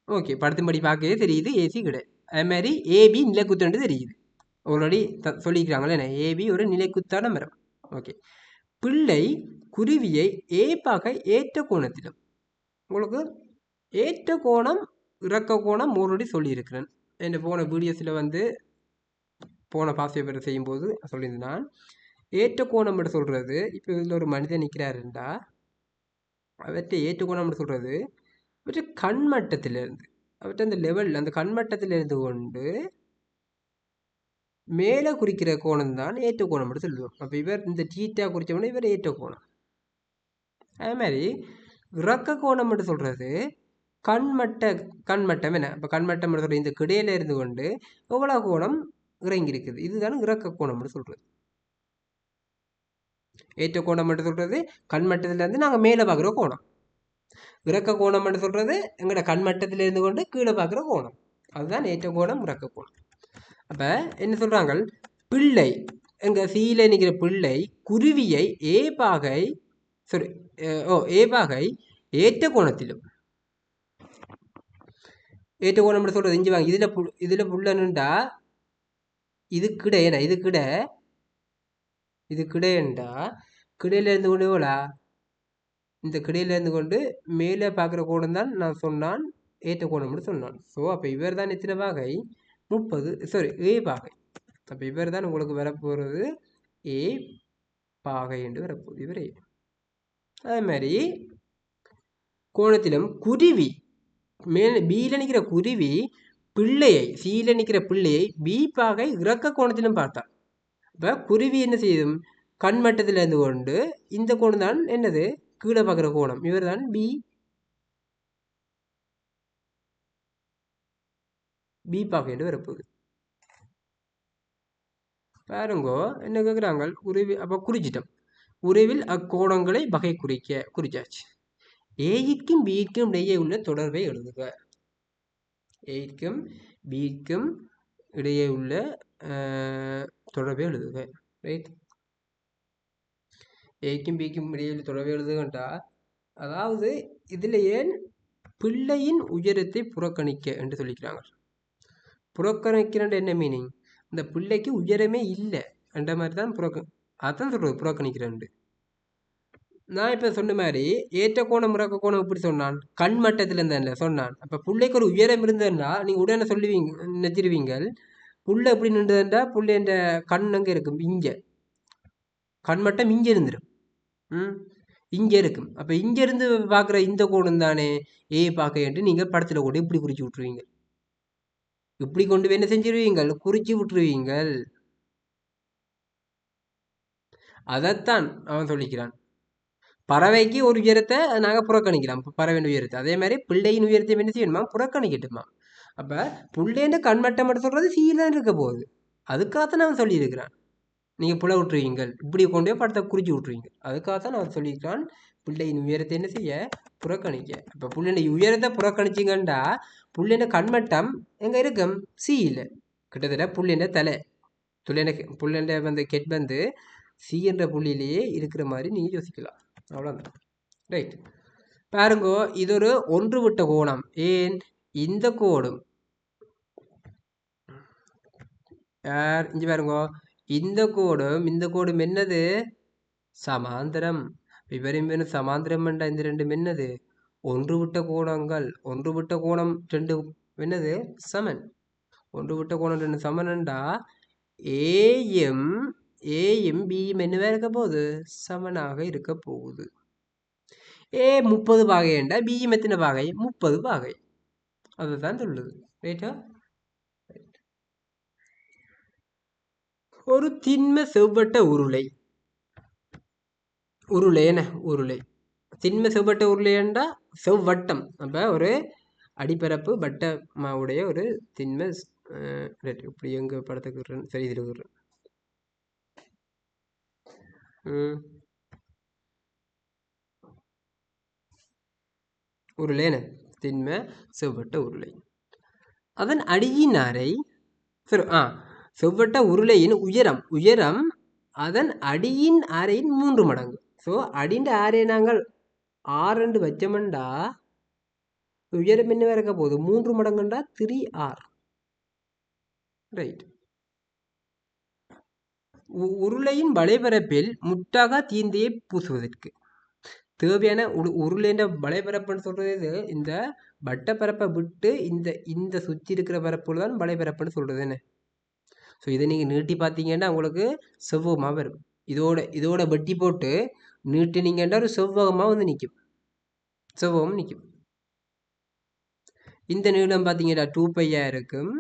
Speaker 1: ஓகே, படத்தின்படி பார்க்கவே தெரியுது ஏசி கிடையாது. அது மாதிரி ஏபி நிலைக்குத்தண்டு தெரியுது. ஆல்ரெடி சொல்லிக்கிறாங்களே, ஏபி ஒரு நிலைக்குத்தான மரம். ஓகே, பிள்ளை குருவியை ஏப்பாக ஏற்ற கோணத்திலும், உங்களுக்கு ஏற்ற கோணம் இறக்க கோணம் ஆல்ரெடி சொல்லியிருக்கிறேன். என் போன வீடியோஸில் போன பாசிட்டிவ் செய்யும்போது சொல்லியிருந்தான். ஏற்ற கோணம் என்று சொல்கிறது, இப்போ இதில் ஒரு மனிதன் நிற்கிறாருண்டா அவற்றை ஏற்ற கோணம் என்று சொல்கிறது அவற்றை கண்மட்டத்திலிருந்து, அவற்றை அந்த லெவல் அந்த கண்மட்டத்திலிருந்து கொண்டு மேலே குறிக்கிற கோணம் தான் ஏற்ற கோணம் என்று சொல்லுவோம். அப்போ இவர் இந்த டீட்டா குறித்தவொடனே இவர் ஏற்ற கோணம். அதே மாதிரி இறக்க கோணம் என்று சொல்கிறது கண்மட்டம் என்ன? இப்போ கண்மட்டம் சொல்ற இந்த கிடையில இருந்து கொண்டு எவ்வளோ கோணம் இறங்கி இருக்குது, இதுதான் இறக்க கோணம் என்று சொல்றது. ஏற்ற கோணம் என்று சொல்றது கண்மட்டத்திலிருந்து நாங்கள் மேலே பார்க்குற கோணம். இறக்க கோணம் என்று சொல்றது எங்களோட கண்மட்டத்திலிருந்து கொண்டு கீழே பார்க்குற கோணம். அதுதான் ஏற்ற கோணம், இறக்க கோணம். அப்போ என்ன சொல்றாங்க? பிள்ளை எங்க சீல நிற்கிற பிள்ளை குருவியை ஏபாகை ஏற்ற கோணத்திலும், ஏற்ற கோணம் சொல்றது இஞ்சி வாங்க. இதுல புள்ளனுண்டா இது கிடையா, இது கிடையண்டா கிடையில இருந்து கொண்டு எவ்வளோ, இந்த கிடையில இருந்து கொண்டு மேலே பார்க்குற கோணம் தான் நான் சொன்னான் ஏற்ற கோணம்னு சொன்னான். ஸோ அப்போ இவர் தான் எத்தனை பாகை? 30. ஏ பாகை. அப்போ இவர் தான் உங்களுக்கு வரப்போகிறது ஏ பாகை என்று வரப்போகுது. இவர் ஏ. அதே மாதிரி கோணத்திலும் குருவி பியில நிற்கிற குருவி பிள்ளையை சியில நிற்கிற பிள்ளையை பி பாகை இறக்க கோணத்திலும் பார்த்தார். இப்போ குருவி என்ன செய்யும்? கண்மட்டத்தில் இருந்து கொண்டு இந்த கோணம் தான் என்னது? கீழே பார்க்குற கோணம். இவர் தான் பி பாகை என்று வரப்போகுது. பாருங்கோ என்ன கேட்குறாங்க? உருவி அப்போ குறிச்சிட்டோம். உருவில் அக்கோணங்களை வகை குறிச்சாச்சு. ஏயிற்கும் பிக்கும் இடையே உள்ள தொடர்பை எழுதுக. ஏயிற்கும் பிக்கும் இடையே உள்ள தொடர்பை எழுதுக. ரைட், ஏக்கும் பிக்கும் இடையே உள்ள தொடர்பை எழுதுகண்டா, அதாவது இதில் ஏன் பிள்ளையின் உயரத்தை புறக்கணிக்க என்று சொல்லிக்கிறாங்க. புறக்கணிக்கிறன்ற என்ன மீனிங்? இந்த பிள்ளைக்கு உயரமே இல்லை என்ற மாதிரி தான் அதான் சொல்றது புறக்கணிக்கிறேன். நான் இப்போ சொன்ன மாதிரி ஏற்ற கோணம் இறக்க கோணம் இப்படி சொன்னான், கண் மட்டத்தில் இருந்தேன்ல சொன்னான். அப்போ பிள்ளைக்கு ஒரு உயரம் இருந்ததுன்னா நீங்கள் உடனே சொல்லுவீங்க, நினைச்சிருவீங்க புள்ளை எப்படி நின்றுதுன்றா புள்ளை என்ற கண் அங்கே இருக்கும், இங்கே கண்மட்டம் இங்கே இருந்துடும். இங்கே இருக்கும். அப்போ இங்கேருந்து பார்க்குற இந்த கோணம் தானே ஏ பார்க்க நீங்கள் படத்தில் கூட இப்படி குறிச்சு விட்ருவீங்க. இப்படி கொண்டு போய் என்ன செஞ்சிருவீங்கள்? குறிச்சு விட்டுருவீங்கள். அதைத்தான் அவன் சொல்லிக்கிறான். பறவைக்கு ஒரு உயரத்தை நாங்கள் புறக்கணிக்கலாம், பறவையின் உயரத்தை. அதே மாதிரி பிள்ளையின் உயரத்தை என்ன செய்யணுமா? புறக்கணிக்கட்டுமா. அப்போ பிள்ளைன்ற கண்மட்டம் மட்டும் சொல்கிறது சீல இருக்க போகுது. அதுக்காகத்தான் அவன் சொல்லியிருக்கிறான் நீங்கள் புல விட்டுருவீங்கள், இப்படி கொண்டு போய் படத்தை குறிச்சு விட்ருவீங்க. அதுக்காகத்தான் அவன் சொல்லியிருக்கான் பிள்ளையின் உயரத்தை என்ன செய்ய? புறக்கணிக்க. இப்போ பிள்ளைடைய உயரத்தை புறக்கணிச்சிங்கண்டா புள்ளைன கண்மட்டம் எங்கே இருக்கும்? சியில். கிட்டத்தட்ட புள்ளைன தலை புள்ளைன வந்து கெட் வந்து சி என்ற புள்ளியிலேயே இருக்கிற மாதிரி நீங்கள் யோசிக்கலாம். அவ்வளோதான். ரைட். பாருங்கோ, இது ஒரு ஒன்று விட்ட கோணம். ஏன் இந்த கோடும் இங்கே பாருங்கோ, இந்த கோடும் என்னது? சமாந்திரம். இவரையும் சமாந்திரம் என்ற இந்த ரெண்டும் என்னது? ஒன்று விட்ட கோணங்கள். ஒன்று விட்ட கோணம் ரெண்டு என்னது? சமன். ஒன்று விட்ட கோணம் ரெண்டு சமன்டா ஏஎம் பியும் என்னவா இருக்க போகுது? சமனாக இருக்க போகுது. ஏ 30 பாகைண்டா பியும் எத்தனை பாகை? 30 பாகை. அதுதான் சொல்லுது. ரைட்டா? ஒரு திண்ம செவ்வட்ட உருளை. என்ன உருளை? திண்ம செவ்வட்ட உருளைண்டா செவ்வட்டம். அப்போ ஒரு அடிப்பரப்பு வட்டமாவுடைய ஒரு திண்ம. இப்படி எங்க படத்துக்கு சரி இருக்கிறேன். உருளை என்ன? திண்ம செவ்வட்ட உருளை. அதன் அடியின் அறை சரி செவ்வட்ட உருளையின் உயரம் அதன் அடியின் அறையின் 3 மடங்கு. ஸோ அடின்ற அறையை நாங்கள் 6 வச்சோம்டா உயரம் என்ன இருக்க போகுது? 3 மடங்குண்டா 3R. ரைட். உருளையின் வளைபரப்பில் முற்றாக தீந்தையை பூசுவதற்கு தேவையான உருளைன்ற வளைபரப்புன்னு சொல்றது இந்த வட்டப்பரப்பை விட்டு இந்த சுற்றி இருக்கிற பரப்புல தான் வளைபரப்புன்னு சொல்றது என்ன. ஸோ இதை நீங்கள் நீட்டி பார்த்தீங்கன்னா உங்களுக்கு செவ்வகமாக வரும். இதோட வெட்டி போட்டு நீட்டினீங்கன்னா ஒரு செவ்வகமாக வந்து நிற்கும். செவ்வகம் நிற்கும். இந்த நீளம் பார்த்தீங்கன்னா 2π இருக்கும்,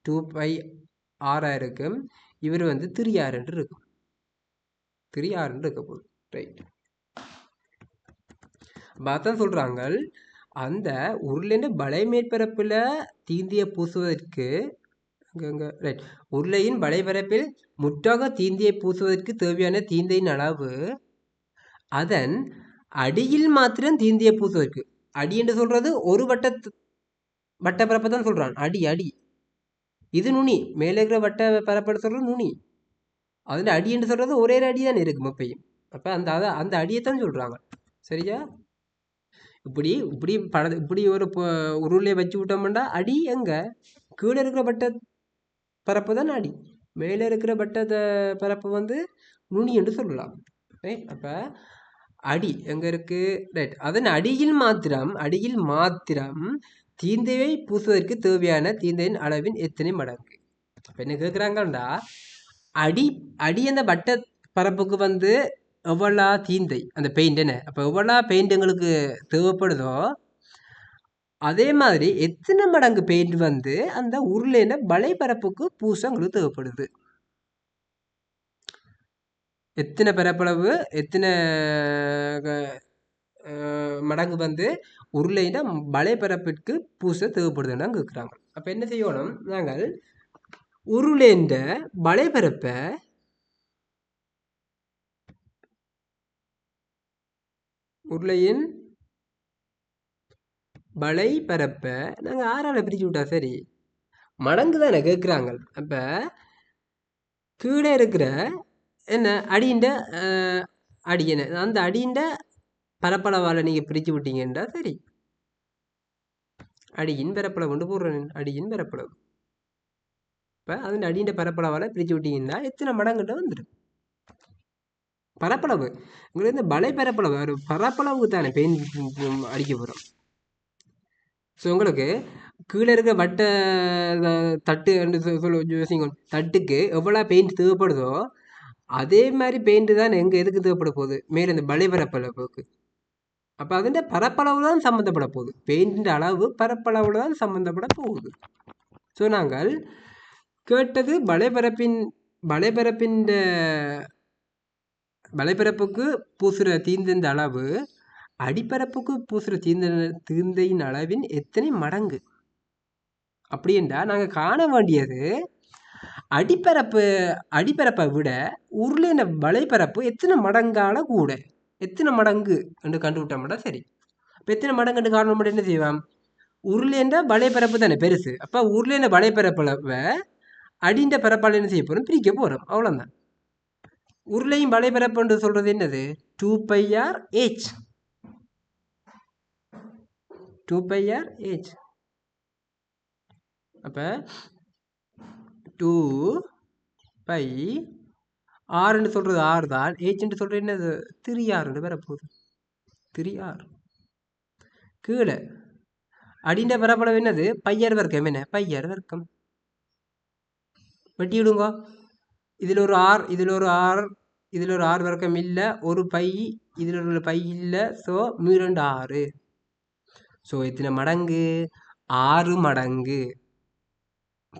Speaker 1: 2πr இருக்கும். இவர் வந்து 3R இருக்கும். 3R இருக்க போகுது. ரைட். பார்த்தான் சொல்கிறாங்க அந்த உருளைன்ற வளை மேற்பரப்பில் தீந்தியை பூசுவதற்கு ரைட். உருளையின் வளைபரப்பில் முற்றாக தீந்தியை பூசுவதற்கு தேவையான தீந்தையின் அளவு அதன் அடியில் மாத்திரம் தீந்தியை பூசுவதற்கு. அடி என்று சொல்றது ஒரு வட்டப்பரப்பை தான் சொல்றான். அடி இது நுனி. மேலே இருக்கிற வட்ட பரப்பை சொல்றது நுனி. அதில் அடி என்று சொல்றது ஒரே அடி தான் இருக்கு முப்பையும். அப்போ அந்த அடியைத்தான் சொல்றாங்க. சரியா? இப்படி ஒரு உருளையை வச்சு விட்டோம்னா அடி எங்க? கீழே இருக்கிற வட்ட பரப்பு தான் அடி. மேலே இருக்கிற வட்ட பரப்பு வந்து நுனி என்று சொல்லலாம். ரைட். அப்போ அடி எங்க இருக்கு? ரைட். அதன் அடியில் மாத்திரம் தீந்தையை பூசுவதற்கு தேவையான தீந்தையின் அளவின் எத்தனை மடங்கு? அப்போ என்ன கேட்குறாங்கண்டா அடி அந்த வட்ட பரப்புக்கு வந்து எவ்வளோ தீந்தை அந்த பெயிண்ட் என்ன. அப்போ எவ்வளோ பெயிண்ட் எங்களுக்கு தேவைப்படுதோ அதே மாதிரி எத்தனை மடங்கு பெயிண்ட் வந்து அந்த உருளைன வளைபரப்புக்கு பூச எங்களுக்கு தேவைப்படுது. எத்தனை பரப்பளவு எத்தனை மடங்கு வந்து உருளைன வளைபரப்பிற்கு பூச தேவைப்படுதுன்னு கேட்குறாங்க. அப்போ என்ன செய்யணும்? நாங்கள் உருளைன்ற வளைபரப்பை உருளையின் வளைபரப்பை நாங்கள் 6ஆல் பிரித்து விட்டா சரி. மடங்கு தானே கேட்குறாங்க. அப்போ கீழே இருக்கிற என்ன அடியின் அடி என்ன அந்த அடியின் பரப்பளவால் நீங்கள் பிரித்து விட்டீங்கன்னா சரி. அடியின் பரப்பளவு கொண்டு போடுறேன். அடியின் பரப்பளவு. இப்போ அந்த அடியின் பரப்பளவால் பிரித்து விட்டீங்கன்னா எத்தனை மடங்குட்ட வந்துடும் பரப்பளவு. உங்களுக்கு இந்த வலை பரப்பளவு ஒரு பரப்பளவுக்கு தானே பெயிண்ட் அடிக்க போகிறோம். ஸோ உங்களுக்கு கீழே இருக்க வட்ட தட்டு தட்டுக்கு எவ்வளோ பெயிண்ட் தேவைப்படுதோ அதே மாதிரி பெயிண்ட் தான் எங்க எதுக்கு தேவைப்பட போகுது மேலே இந்த வலைபரப்பளவுக்கு. அப்போ அதிൻ്റെ பரப்பளவு தான் சம்மந்தப்பட போகுது. பெயிண்டின் அளவு பரப்பளவில் தான் சம்மந்தப்பட போகுது. ஸோ நாங்கள் கேட்டது வலைபரப்புக்கு பூசுகிற தீந்தின் அளவு அடிப்பரப்புக்கு பூசுகிற தீந்தையின் அளவின் எத்தனை மடங்கு அப்படின்றா நாங்கள் காண வேண்டியது அடிப்பரப்பை விட உருளைன வலைப்பரப்பு எத்தனை மடங்கால கூட எத்தனை மடங்கு என்று கண்டுவிட்டோம்னா சரி. இப்போ எத்தனை மடங்குன்னு காரணம் மட்டும் என்ன செய்வோம்? உருளைன்ற வலைப்பரப்பு தானே பெருசு. அப்போ உருளைன வலைப்பரப்பளவை அடிந்த பரப்பால் என்ன செய்ய போகிறோம்? பிரிக்க போகிறோம். அவ்வளோதான். உருளையும் வலைப்பரப்புன்னு சொல்கிறது என்னது? 2πr/h. 2πr/h. அப்போ 2πr சொல்கிறது ஆறு தான். ஹெச்ன்னு சொல்கிறது என்னது? 3r வரப்போகுது. 3r. கீழே அடிந்த பரப்பளவு என்னது? πr வர்க்கம். என்ன πr வர்க்கம்? வெட்டி விடுங்க. இதில் ஒரு ஆர், இதில் ஒரு ஆர், இதில் ஒரு ஆர் வர்க்கம் இல்லை. ஒரு பை, இதில் ஒரு பை இல்லை. ஸோ 2 6. ஸோ எத்தனை மடங்கு? 6 மடங்கு.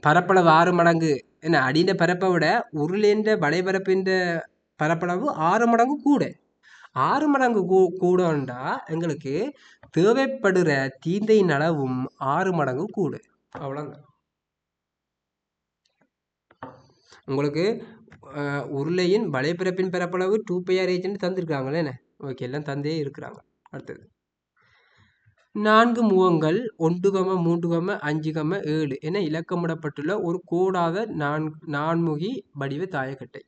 Speaker 1: பரப்பளவு 6 மடங்கு. என்ன அடிந்த பரப்பை விட உருளைன்ற வலைபரப்பின்ற பரப்பளவு 6 மடங்கு கூட. 6 மடங்கு கூடண்டா எங்களுக்கு தேவைப்படுற தீந்தையின் அளவும் 6 மடங்கு கூட. அவ்வளோதான். உங்களுக்கு உருளையின் வலைபரப்பின் பரப்பளவு 2πr/h தந்திருக்காங்களே. என்ன ஓகே, எல்லாம் தந்தே இருக்கிறாங்க. அடுத்தது 4 முகங்கள் 1, 3, 5, 7 என இலக்கமிடப்பட்டுள்ள ஒரு கோடாத நான்முகி வடிவ தாயக்கட்டை.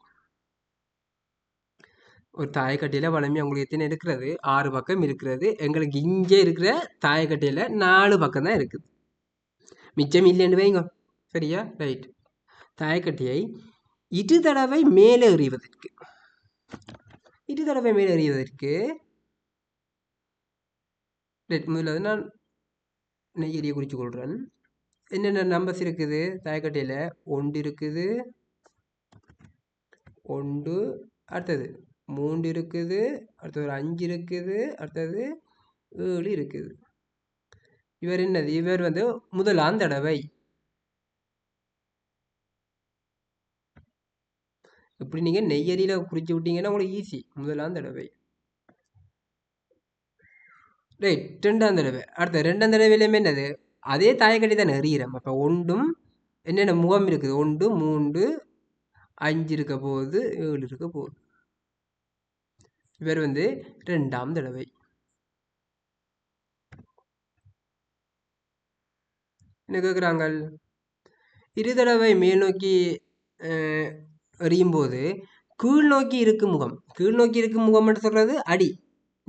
Speaker 1: ஒரு தாயக்கட்டையில் வளமை உங்களுக்கு எத்தனை இருக்கிறது? 6 பக்கம் இருக்கிறது. எங்களுக்கு இங்கே இருக்கிற தாயக்கட்டையில் 4 பக்கம் தான் இருக்குது. மிச்சம் இல்லைன்னு வைங்க. சரியா? ரைட். தாயக்கட்டையை இரு தடவை மேலே எறிவதற்கு முதல்ல நான் நெய்யறிய குறித்து கொள்கிறேன். என்னென்ன நம்பர்ஸ் இருக்குது தாயக்கட்டையில்? 1 இருக்குது, 1, அடுத்தது 3 இருக்குது, அடுத்தது ஒரு 5 இருக்குது, அடுத்தது 7 இருக்குது. இவர் என்னது? இவர் வந்து முதலாம் தடவை. இப்படி நீங்கள் நெய்யறியில் குறித்து விட்டீங்கன்னா உங்களுக்கு ஈஸி. முதலாம் தடவை. ரைட். 2ஆம் தடவை. அடுத்த 2ஆம் தடவையிலுமே என்னது? அதே தாயக்கட்டி தான் எறிகிறோம். அப்போ 1ம் என்னென்ன முகம் இருக்குது? 1, 3, 5 இருக்க போகுது, 7 இருக்க போகுது. இவர் வந்து 2ஆம் தடவை. என்ன கேட்குறாங்க? இரு தடவை மேல் நோக்கி எறியும் போது கீழ் நோக்கி இருக்கும் முகம்னு சொல்கிறது அடி.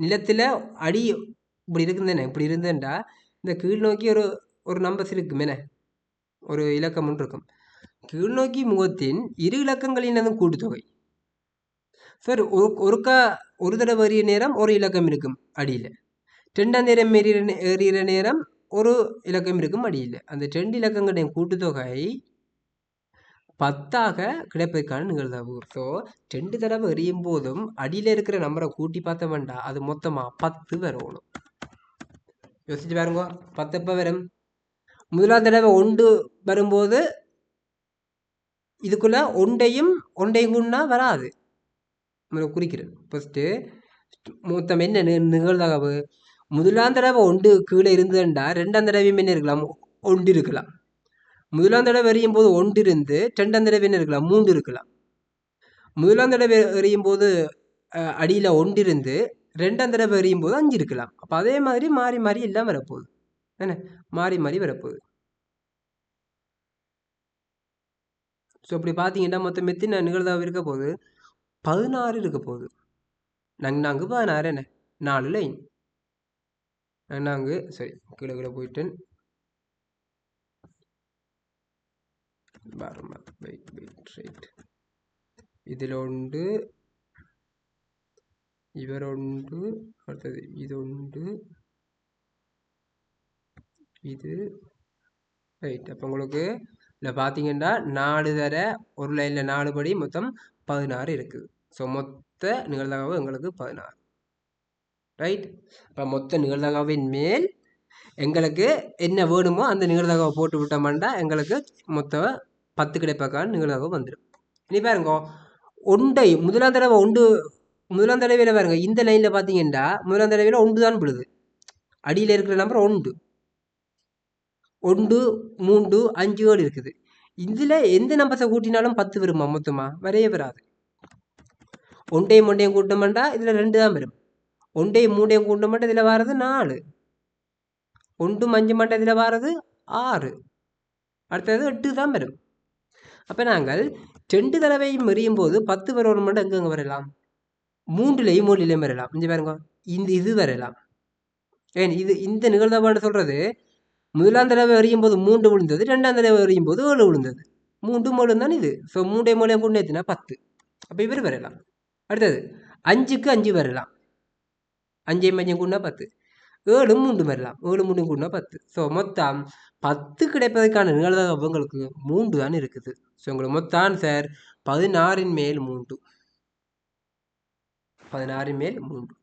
Speaker 1: நிலத்தில் அடி இப்படி இருக்குதுன்னு, இப்படி இருந்தேன்டா இந்த கீழ் நோக்கி ஒரு நம்பர்ஸ் இருக்கும். என்ன ஒரு இலக்கம் ஒன்று இருக்கும். கீழ்நோக்கி முகத்தின் இரு இலக்கங்களினதும் கூட்டுத்தொகை. சார் ஒரு தடவை எறிய நேரம் ஒரு இலக்கம் இருக்கும் அடியில். 2ஆம் நேரம் எறிகிற நேரம் ஒரு இலக்கம் இருக்கும் அடியில். அந்த 2 இலக்கங்களின் கூட்டுத்தொகை 10ஆக கிடைப்பதற்கான நிகழ்தகவு. ஸோ 2 தடவை எறியும் போதும் அடியில் இருக்கிற நம்பரை கூட்டி பார்த்த வேண்டாம், அது மொத்தமாக 10 வரணும். யோசிச்சு பாருங்க. 10 எப்போ வரும்? முதலாம் தடவை 1 வரும்போது இதுக்குள்ள ஒன்றையும் கூடனா வராது. குறிக்கிறேன். ஃபர்ஸ்ட்டு மொத்தம் என்ன நிகழ்தகவு? முதலாம் தடவை 1 கீழே இருந்ததுண்டா 2ஆம் தடவையும் என்ன இருக்கலாம்? 1 இருக்கலாம். முதலாம் தடவை எறியும் போது 1 இருந்து 2ஆம் தடவை என்ன இருக்கலாம்? 3 இருக்கலாம். முதலாம் தடவை எறியும் போது அடியில் 1 இருந்து 2ஆம் தடவை எறியும் போது 5 இருக்கலாம். அப்போ அதே மாதிரி மாறி மாறி எல்லாம் வரப்போகுது. என்ன மாறி மாறி வரப்போகுது. ஸோ அப்படி பார்த்தீங்கன்னா மொத்தம் எத்தனை நிகழ்தகவு இருக்க போகுது? 16 இருக்க போகுது. நாங்கள் 16 என்ன 4 லைன். நாங்கள் சரி கீழே போயிட்டேன். ரைட். இதில் 1, இவர் 1, அடுத்தது இது 1, இது ரைட். அப்போ உங்களுக்கு இல்லை பார்த்தீங்கன்னா 4 தர ஒரு லைனில் 4 படி மொத்தம் 16 இருக்குது. ஸோ மொத்த நிகழ்தகவு எங்களுக்கு 16. ரைட். இப்போ மொத்த நிகழ்தகவின் மேல் எங்களுக்கு என்ன வேணுமோ அந்த நிகழ்தகவை போட்டு விட்டோம்னா எங்களுக்கு மொத்த 10 கிடைப்பக்கான நிகழ்தகவு வந்துடும். இனி பாருங்க, ஒன்றை முதலாம் தடவை முதலாம் தடவையில் பாருங்க, இந்த லைனில் பார்த்தீங்கன்னா முதலாம் தடவையில் 1 தான் விழுது. அடியில் இருக்கிற நம்பர் 1 3 5 7 இருக்குது. இதில் எந்த நம்பர்ஸை கூட்டினாலும் 10 வருமா? மொத்தமாக வரையே வராது. ஒன்றையும் கூட்டமாட்டா இதில் 2 தான் வரும். ஒன்றையும் கூட்டமாட்டா இதில் வர்றது 4. 1 5 மாட்டா இதில் வர்றது 6. அடுத்தது 8 தான் வரும். அப்போ நாங்கள் 2 தடவையும் எறியும் போது 10 வரணும் மட்டும் எங்கெங்கே வரலாம்? 3லையும் 3லையும் வரலாம். இங்கே பாருங்க, இது வரலாம். ஏன் இந்த நிகழ்தகவு சொல்கிறது, முதலாம் தடவை எறியும் போது 3 விழுந்தது, 2ஆம் தடவை எறியும் போது 7 விழுந்தது. 3 7 தான் இது. ஸோ 3 கூட நேற்றுனா 10. அப்போ இவர் வரலாம். அடுத்தது 5க்கு 5 வரலாம். 5 5 கூடனா 10. 7 3 வரலாம். 7 3 கூடனா 10. ஸோ மொத்தம் 10 கிடைப்பதற்கான நிகழ்தகவு உங்களுக்கு 3 தான் இருக்குது. ஸோ உங்களுக்கு மொத்த ஆன்சர் 16 மேல் 3. 16 மேல் 3.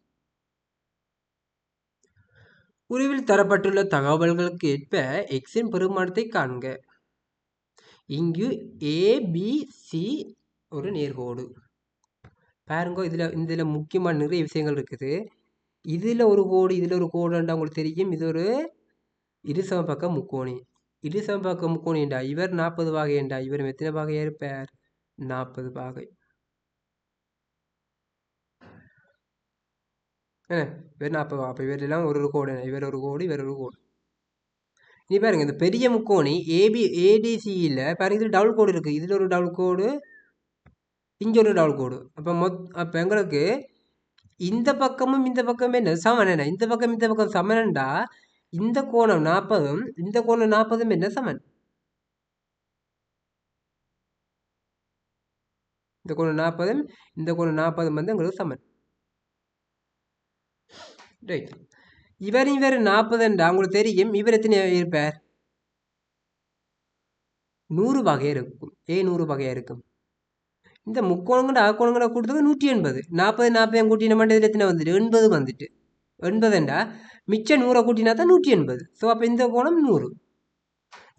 Speaker 1: உருவில் தரப்பட்டுள்ள தகவல்களுக்கு ஏற்ப எக்ஸின் பெருமானத்தை காண்க. இங்கு ஏபிசி ஒரு நேர்கோடு. பாருங்க, இதில் முக்கியமான நிறைய விஷயங்கள் இருக்குது. இதில் ஒரு கோடு, இதில் ஒரு கோடுண்டா உங்களுக்கு தெரியும். இது ஒரு இருசமபக்க முக்கோணி. இருசமபக்க முக்கோணிண்டா இவர் 40 பாகைண்டா இவர் எத்தனை பாகையாக இருப்பார்? 40 பாகை. இவர் 40 பாகை. அப்போ இவரெல்லாம் ஒரு கோடு, இவர் ஒரு கோடு, இவர் ஒரு கோடு. நீ பாருங்க, இந்த பெரிய முக்கோணி ஏடிசியில் பாருங்க, இதில் டபுள் கோடு இருக்குது. இதில் ஒரு டபுள் கோடு, இங்கே ஒரு டபுள் கோடு. அப்போ எங்களுக்கு இந்த பக்கமும் இந்த பக்கமே என்ன சமன்? இந்த பக்கம் சமனண்டா இந்த கோணம் 40ம் இந்த கோணம் 40ம் என்ன சமன்? இந்த கோணம் 40ம் இந்த கோணம் 40ம் வந்து எங்களுக்கு சமன். ரைட். இவர் 40ண்டா உங்களுக்கு தெரியும். இவர் எத்தனை இருப்பார்? 100 வகையாக இருக்கும். 100 வகையாக இருக்கும். இந்த முக்கோணங்கட அகோணங்கட கூட்டுறது 180. 40 40 கூட்டின மட்டும் இதில் எத்தனை வந்துட்டு? 80 வந்துட்டு. 80ண்டா மிச்சம் 100 கூட்டினா தான் 180. ஸோ அப்போ இந்த கோணம் 100.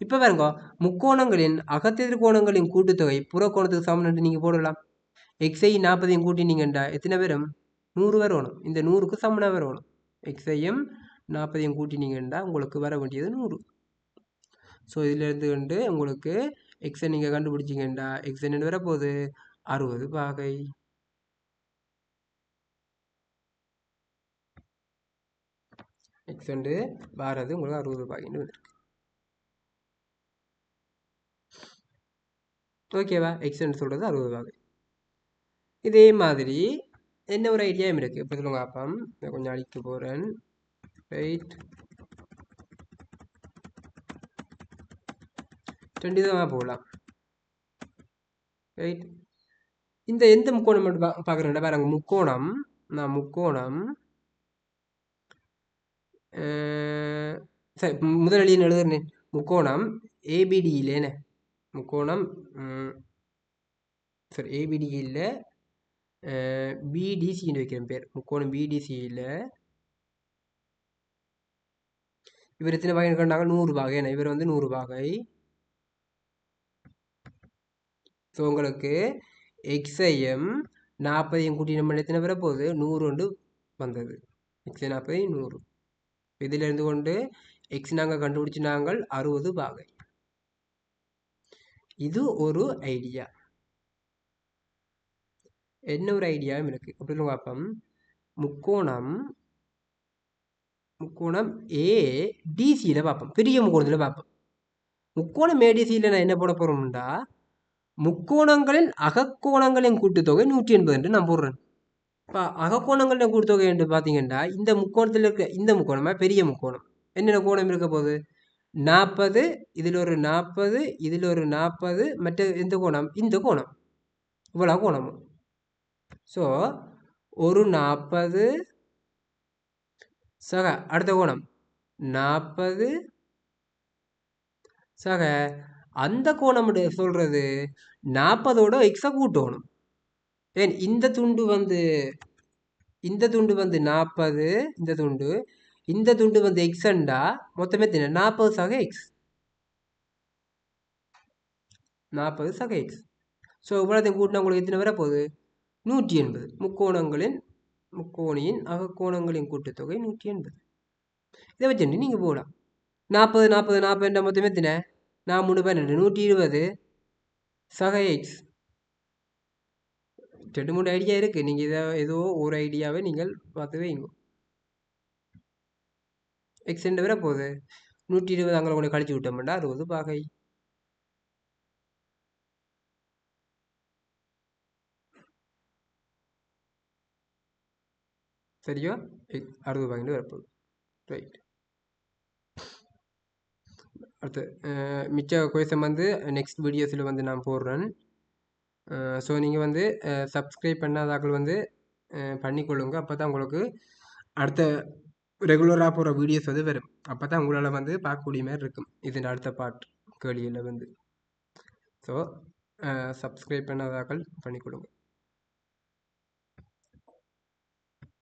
Speaker 1: இப்போ பாருங்க, முக்கோணங்களின் அகத்தெதிர் கோணங்களின் கூட்டுத்தொகை புற கோணத்துக்கு சமன் நீங்கள் போடலாம். எக்ஸையும் 40ஐயும் கூட்டினீங்கண்டா எத்தனை வரும்? 100 வரணும். இந்த 100க்கு சமனாக வரணும். எக்ஸையும் 40ஐயும் கூட்டினீங்கண்டா உங்களுக்கு வர வேண்டியது 100. ஸோ இதிலிருந்து கொண்டு உங்களுக்கு எக்ஸை நீங்கள் கண்டுபிடிச்சிங்கண்டா எக்ஸ் என்ன வரப்போகுது? 60 பாகை. எக்ஸ் வாரது உங்களுக்கு 60 பாகைன்னு வந்துருக்கு. ஓகேவா? எக்ஸ் சொல்கிறது 60 பாகை. இதே மாதிரி என்ன ஒரு ஐடியாவும் இருக்குது. இப்போ சொல்லுங்க அப்போ நான் கொஞ்சம் அழிக்க போகிறேன். ரைட். 2 விதமாக போகலாம். ரைட். இந்த எந்த முக்கோணம் மட்டும் பார்க்குறேன்டா பாருங்க, முக்கோணம் நான் முக்கோணம் சரி முதலில் எழுதுறேன். முக்கோணம் ஏபிடியிலேன்னு முக்கோணம் சரி ஏபிடியில் பிடிசின்னு வைக்கிறேன் பேர். முக்கோணம் பிடிசியில் இவர் எத்தனை பாகை கண்டாங்க? 100 பாகை. இவர் வந்து 100 பாகை. ஸோ உங்களுக்கு எக்ஸையும் 40ஐயும் கூட்டி நம்ம எத்தனை வர போகுது? 100 வந்தது. எக்ஸை 40 100. இதில் இருந்து கொண்டு எக்ஸ் நாங்கள் கண்டுபிடிச்சி நாங்கள் 60 பாகை. இது ஒரு ஐடியா. என்ன ஒரு ஐடியாவும் இருக்கு. அப்படி பார்ப்போம். முக்கோணம் ஏடிசியில் பார்ப்போம். பெரிய முக்கோணத்தில் பார்ப்போம். முக்கோணம் ஏடிசியில் நான் என்ன போட போகிறோம்டா முக்கோணங்களின் அகக்கோணங்களின் கூட்டுத்தொகை 180 என்று நான் போடுறேன். இப்போ அகக்கோணங்களின் கூட்டுத்தொகை என்று பார்த்தீங்கன்னா இந்த முக்கோணத்தில் இருக்க இந்த முக்கோணமா பெரிய முக்கோணம் என்னென்ன கோணம் இருக்க போகுது? 40, இதில் ஒரு 40, இதில் ஒரு 40, மற்ற எந்த கோணம்? இந்த கோணம். இவ்வளோ கோணமும். ஸோ ஒரு 40 சக அடுத்த கோணம் 40 சக அந்த கோணம் சொல்கிறது 40ஓட எக்ஸை கூட்டணும். ஏன் இந்த துண்டு வந்து 40, இந்த துண்டு வந்து எக்ஸ்ண்டா மொத்தமே தின 40 சக எக்ஸ், 40 சக எக்ஸ். ஸோ இவ்வளோத்தையும் கூட்டினா உங்களுக்கு எத்தனை வர போகுது? 180. முக்கோணியின் அகக்கோணங்களின் கூட்டுத்தொகை 180. இதை வச்சுட்டு நீங்கள் போகலாம். 40 40 40 மொத்தமே எத்தனை? 4 3 12 120 சக எக்ஸ். 2 3 ஐடியா இருக்குது. நீங்கள் இதை ஏதோ ஒரு ஐடியாவை நீங்கள் பார்த்து வைங்க. எக்ஸ் ரெண்டு வர போகுது 120. அங்கே கொண்டு கழிச்சு விட்டோம்டா 60 பாகை. சரியா? 60 பாகைன்னு வரப்போகுது. ரைட். அடுத்து மிச்ச கொஸ்டின் வந்து நெக்ஸ்ட் வீடியோஸில் வந்து நான் போடுறேன். ஸோ நீங்கள் வந்து சப்ஸ்கிரைப் பண்ணாதாக்கள் வந்து பண்ணிக்கொள்ளுங்க. அப்போ தான் உங்களுக்கு அடுத்த ரெகுலராக போகிற வீடியோஸ் வந்து வரும். அப்போ தான் உங்களால் வந்து பார்க்கக்கூடிய மாதிரி இருக்கும் இதன் அடுத்த பார்ட் கேள்வியில் வந்து. ஸோ சப்ஸ்கிரைப் பண்ணாதாக்கள் பண்ணிக்கொள்ளுங்க.